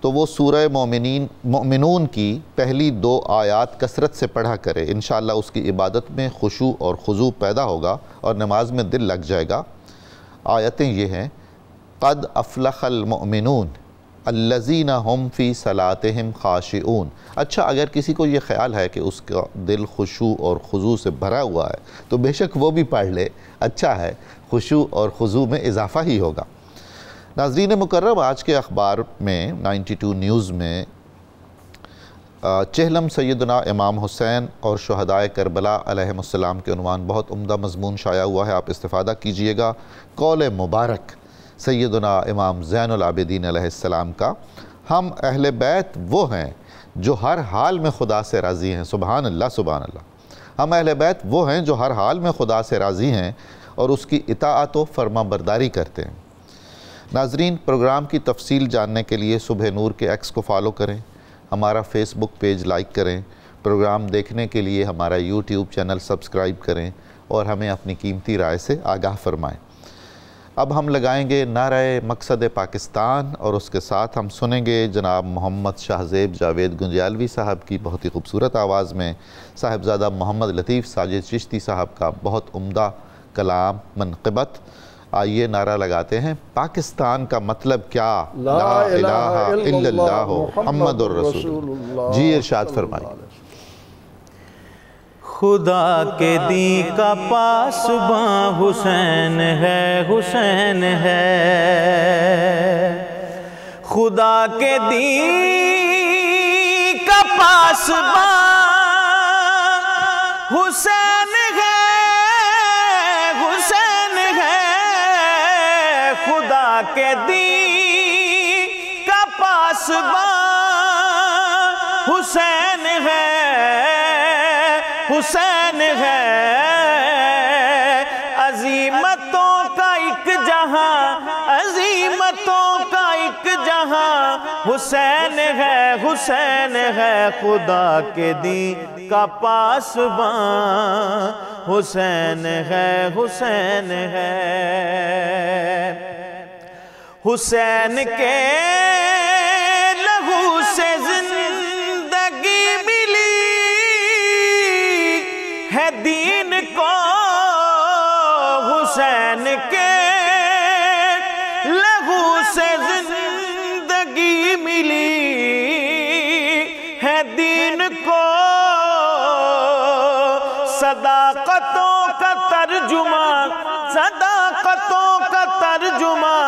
تو وہ سورہ مومنون کی پہلی 2 آیات کثرت سے پڑھا کرے، انشاءاللہ اس کی عبادت میں خشوع اور خضوع پیدا ہوگا اور نماز میں دل لگ جائے گا۔ آیتیں یہ ہیں: قد افلح المؤمنون الذین هم فی صلاتہم خاشعون۔ اچھا، اگر کسی کو یہ خیال ہے کہ اس کا دل خشوع اور خضوع سے بھرا ہوا ہے تو بے شک وہ بھی پڑھ لے، اچھا ہے، خشوع اور خضوع میں اضافہ ہی ہوگا۔ ناظرین مکرم، آج کے اخبار میں 92 نیوز میں چہلم سیدنا امام حسین اور شہدائے کربلا علیہم السلام کے عنوان بہت عمدہ مضمون شائع ہوا ہے، آپ استفادہ کیجئے گا۔ قول مبارک سیدنا امام زین العابدین علیہ السلام کا: ہم اہل بیت وہ ہیں جو ہر حال میں خدا سے راضی ہیں۔ سبحان اللہ، سبحان اللہ۔ ہم اہل بیت وہ ہیں جو ہر حال میں خدا سے راضی ہیں اور اس کی اطاعت و فرما برداری کرتے ہیں۔ ناظرین، پروگرام کی تفصیل جاننے کے لیے صبح نور کے ایکس کو فالو کریں، ہمارا فیس بک پیج لائک کریں، پروگرام دیکھنے کے لیے ہمارا یوٹیوب چینل سبسکرائب کریں اور ہمیں اپنی قیمتی رائے سے آگاہ فرمائیں۔ اب ہم لگائیں گے نعرہ مقصد پاکستان اور اس کے ساتھ ہم سنیں گے جناب محمد شاہزیب جاوید گنجیالوی صاحب کی بہت ہی خوبصورت آواز میں صاحبزادہ محمد لطیف ساجد چشتی صاحب کا بہت عمدہ کلام منقبت۔ آئیے نعرہ لگاتے ہیں: پاکستان کا مطلب کیا؟ لا الہ الا اللہ محمد الرسول اللہ۔ جی ارشاد فرمائیں۔ خدا کے دین کا پاسباں حسین ہے، حسین ہے۔ خدا کے دین کا پاسباں حسین ہے، حسین ہے۔ خدا کے دین کا پاسباں حسین ہے، حسین ہے۔ عظیمتوں کا ایک جہاں، عظیمتوں کا ایک جہاں حسین ہے، حسین ہے۔ خدا کے دین کا پاسباں حسین ہے، حسین ہے۔ حسین کے لہو سے زندگی ملی ہے دین کو، حسین کے لہو سے زندگی ملی ہے دین کو۔ صداقتوں کا ترجمہ، صداقتوں کا ترجمہ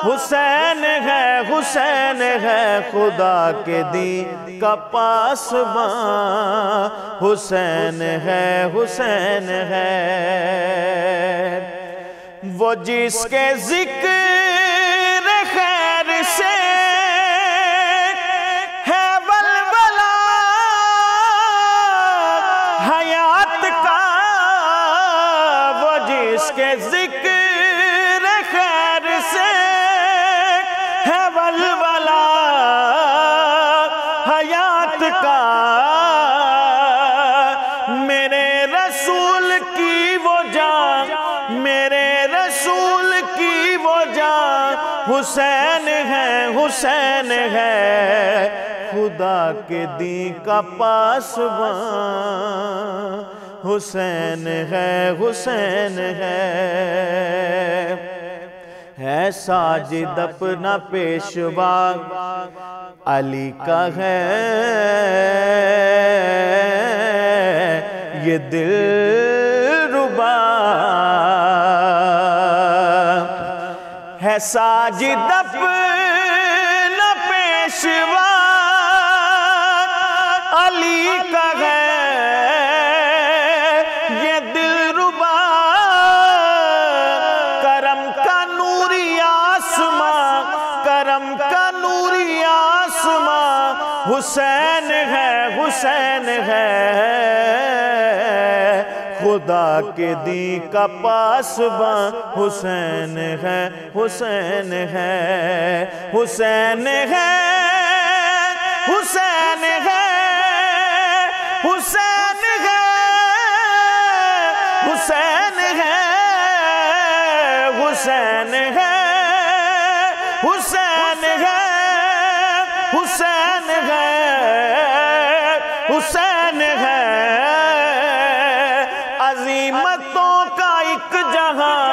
حسین ہے، حسین ہے۔ خدا کے دین کا پاسباں حسین ہے، حسین ہے۔ وہ جس کے ذکر خیر سے ہے ولولہ حیات کا، وہ جس کے ذکر خیر سے ہے ولولہ حیات کا۔ میرے رسول کی وہ جان، میرے رسول کی وہ جان حسین ہے، حسین ہے۔ خدا کے دین کا پاسباں حسین ہے، حسین ہے۔ ہے ساجد اپنا پیشوا علی کا ہے، یہ دل ربا ہے۔ ساجد اپنا پیشوا علی کا ہے، یہ دل ربا کرم کا نوری آسماں، کرم کا نوری آسماں حسین ہے، حسین ہے۔ خدا کے دین کا پاسباں حسین ہے، حسین ہے، حسین ہے، حسین ہے، حسین ہے، حسین ہے، حسین ہے۔ حسین ہے حسین ہے حسین ہے عظیمتوں کا ایک جہاں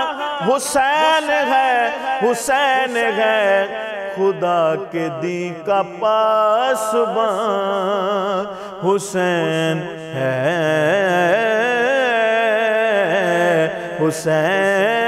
حسین ہے حسین ہے خدا کے دی کا پاسباں حسین ہے حسین